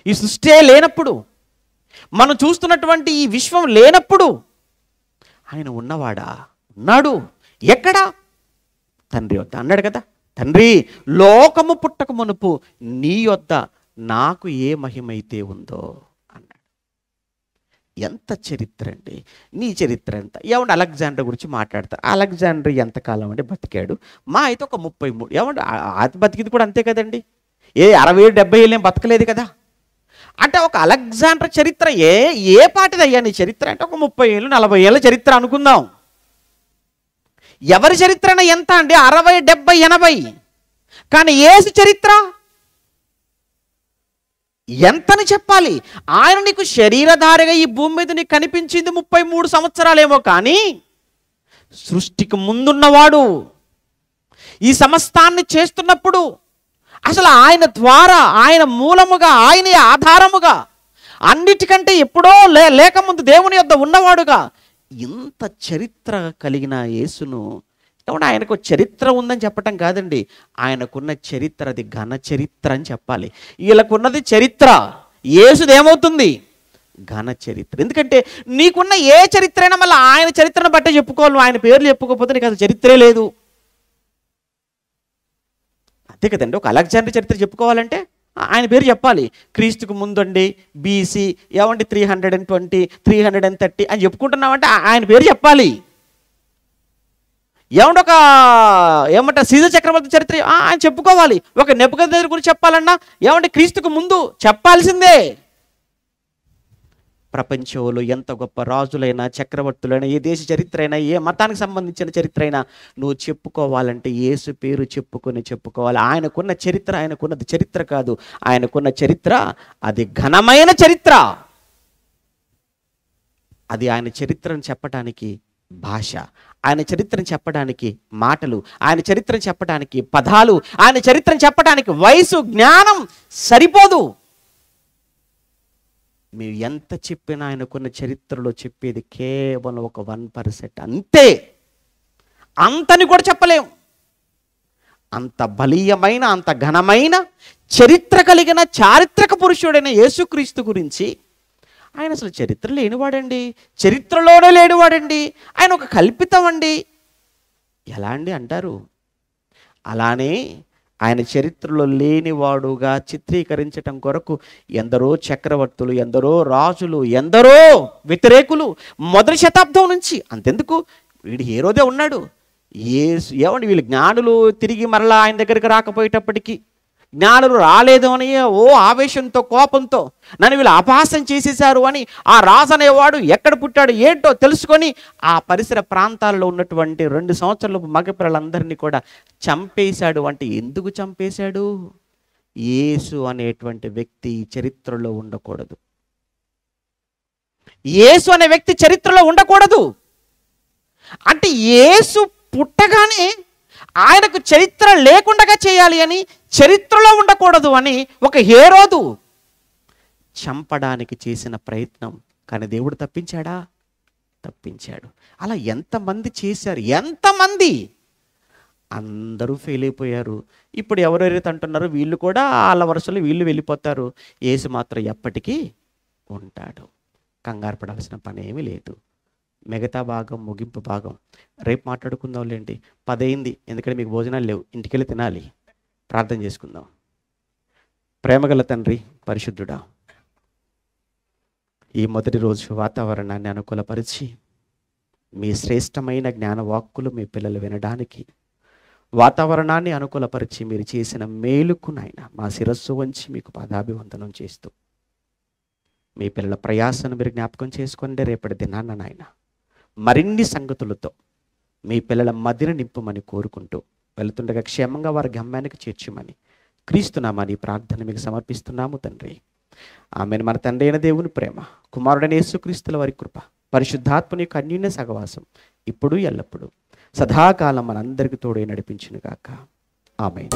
ఈ సృష్టి లేనప్పుడు, మనం చూస్తున్నటువంటి ఈ విశ్వం లేనప్పుడు ఆయన ఉన్నవాడా? ఉన్నాడు. ఎక్కడ? తండ్రి వద్ద అన్నాడు కదా. తండ్రి లోకము పుట్టక మునుపు నీ యొద్ద నాకు ఏ మహిమైతే ఉందో అన్నాడు. ఎంత చరిత్ర అండి! నీ చరిత్ర ఎంత? ఏమంటే అలెగ్జాండర్ గురించి మాట్లాడతారు. అలెగ్జాండర్ ఎంతకాలం అంటే బతికాడు? మా అయితే ఒక 33. ఏమంటే అది బతికింది కూడా అంతే కదండి. 60-70 ఏళ్ళు ఏం బతకలేదు కదా. అంటే ఒక అలెగ్జాండర్ చరిత్ర ఏ పాటిదయ్యా నీ చరిత్ర అంటే ఒక 30 ఏళ్ళు 40 ఏళ్ళ చరిత్ర అనుకుందాం. ఎవరి చరిత్ర ఎంత అండి? 60, 70, 80. కానీ యేసు చరిత్ర ఎంతని చెప్పాలి? ఆయన నీకు శరీరధారిగా ఈ భూమి మీద నీకు కనిపించింది 33 సంవత్సరాలేమో, కానీ సృష్టికి ముందున్నవాడు ఈ సమస్తాన్ని చేస్తున్నప్పుడు అసలు ఆయన ద్వారా, ఆయన మూలముగా, ఆయన ఆధారముగా, అన్నిటికంటే ఎప్పుడో లేకముందు దేవుని యొద్ద ఉన్నవాడుగా ఇంత చరిత్ర కలిగిన యేసును ఏమంటే ఆయనకు చరిత్ర ఉందని చెప్పటం కాదండి, ఆయనకున్న చరిత్ర అది ఘన చరిత్ర అని చెప్పాలి. వీళ్ళకున్నది చరిత్ర, యేసుది ఏమవుతుంది? ఘన చరిత్ర. ఎందుకంటే నీకున్న ఏ చరిత్ర అయినా మళ్ళీ ఆయన చరిత్రను బట్టే చెప్పుకోవాలి. ఆయన పేర్లు చెప్పుకోకపోతే నీకు అసలు చరిత్రే లేదు. అంతే కదండి. ఒక అలెగ్జాండర్ చరిత్ర చెప్పుకోవాలంటే ఆయన పేరు చెప్పాలి. క్రీస్తుకు ముందండి బీసీ ఏమంటే 320, 330 అని చెప్పుకుంటున్నామంటే ఆయన పేరు చెప్పాలి. ఏమంటారు సీజర్ చక్రవర్తి చరిత్ర ఆయన చెప్పుకోవాలి. ఒక నెబుకద్నెజరు గురించి చెప్పాలన్నా ఏమంటే క్రీస్తుకు ముందు చెప్పాల్సిందే. ప్రపంచంలో ఎంత గొప్ప రాజులైనా, చక్రవర్తులైనా, ఏ దేశ చరిత్ర అయినా, ఏ మతానికి సంబంధించిన చరిత్ర అయినా నువ్వు చెప్పుకోవాలంటే యేసు పేరు చెప్పుకోవాలి. ఆయనకున్న చరిత్ర ఆయనకున్నది చరిత్ర కాదు, ఆయనకున్న చరిత్ర అది ఘనమైన చరిత్ర. అది ఆయన చరిత్రను చెప్పడానికి భాష, ఆయన చరిత్రను చెప్పడానికి మాటలు, ఆయన చరిత్రను చెప్పడానికి పదాలు, ఆయన చరిత్రను చెప్పడానికి వయసు, జ్ఞానం సరిపోదు. మీరు ఎంత చెప్పినా ఆయనకున్న చరిత్రలో చెప్పేది కేవలం ఒక 1%, అంతే. అంతని కూడా చెప్పలేం. అంత బలీయమైన, అంత ఘనమైన చరిత్ర కలిగిన చారిత్రక పురుషుడైన యేసుక్రీస్తు గురించి ఆయన అసలు చరిత్ర లేనివాడండి, చరిత్రలోనే లేనివాడండి, ఆయన ఒక కల్పితం అండి. ఎలా అండి అంటారు? అలానే ఆయన చరిత్రలో లేనివాడుగా చిత్రీకరించటం కొరకు ఎందరో చక్రవర్తులు, ఎందరో రాజులు, ఎందరో వ్యతిరేకులు మొదటి శతాబ్దం నుంచి, అంతెందుకు వీడు హేరోదే ఉన్నాడు. ఏమండి వీళ్ళు జ్ఞానులు తిరిగి మరలా ఆయన దగ్గరికి రాకపోయేటప్పటికీ, జ్ఞానులు రాలేదు అని ఆవేశంతో, కోపంతో నన్ను వీళ్ళు అపహాస్యం చేసేశారు అని ఆ రాజు అనేవాడు ఎక్కడ పుట్టాడు ఏంటో తెలుసుకొని ఆ పరిసర ప్రాంతాల్లో ఉన్నటువంటి 2 సంవత్సరాల మగపిల్లలందరినీ కూడా చంపేశాడు. అంటే ఎందుకు చంపేశాడు? యేసు అనేటువంటి వ్యక్తి చరిత్రలో ఉండకూడదు. యేసు అనే వ్యక్తి చరిత్రలో ఉండకూడదు. అంటే యేసు పుట్టగానే ఆయనకు చరిత్ర లేకుండా చేయాలి అని, చరిత్రలో ఉండకూడదు అని ఒక హేరోదు చంపడానికి చేసిన ప్రయత్నం. కానీ దేవుడు తప్పించాడా? తప్పించాడు. అలా ఎంతమంది చేశారు, ఎంతమంది, అందరూ ఫెయిల్ అయిపోయారు. ఇప్పుడు ఎవరెవరైతే అంటున్నారో వీళ్ళు కూడా వాళ్ళ వరుసలో వీళ్ళు వెళ్ళిపోతారు. యేసు మాత్రం ఎప్పటికీ ఉంటాడు. కంగారు పడాల్సిన పని ఏమీ లేదు. మిగతా భాగం, ముగింపు భాగం రేపు మాట్లాడుకుందాంలేండి. 10 అయింది, ఎందుకంటే మీకు భోజనాలు లేవు, ఇంటికెళ్ళి తినాలి. ప్రార్థన చేసుకుందాం. ప్రేమగల తండ్రి, పరిశుద్ధుడా, ఈ మొదటి రోజు వాతావరణాన్ని అనుకూలపరిచి మీ శ్రేష్టమైన జ్ఞానవాక్కులు మీ పిల్లలు వినడానికి వాతావరణాన్ని అనుకూలపరిచి మీరు చేసిన మేలుకు నాయన మా శిరస్సు వంచి మీకు పాదాభివందనం చేస్తూ మీ పిల్లల ప్రయాసను మీరు జ్ఞాపకం చేసుకోండి. రేపటి దినాన్న నాయన మరిన్ని సంగతులతో మీ పిల్లల మదిని నింపమని కోరుకుంటూ వెళుతుండగా క్షేమంగా వారి గమ్యానికి చేర్చమని క్రీస్తునామని ప్రార్థన మీకు సమర్పిస్తున్నాము తండ్రి. ఆమెను. మన తండ్రి అయిన దేవుని ప్రేమ, కుమారుడైన యేసుక్రీస్తుల వారి కృప, పరిశుద్ధాత్మని యొక్క అన్యోన్య సహవాసం ఇప్పుడు ఎల్లప్పుడూ సదాకాలం మనందరికీ తోడై నడిపించును గాక. ఆమేన్.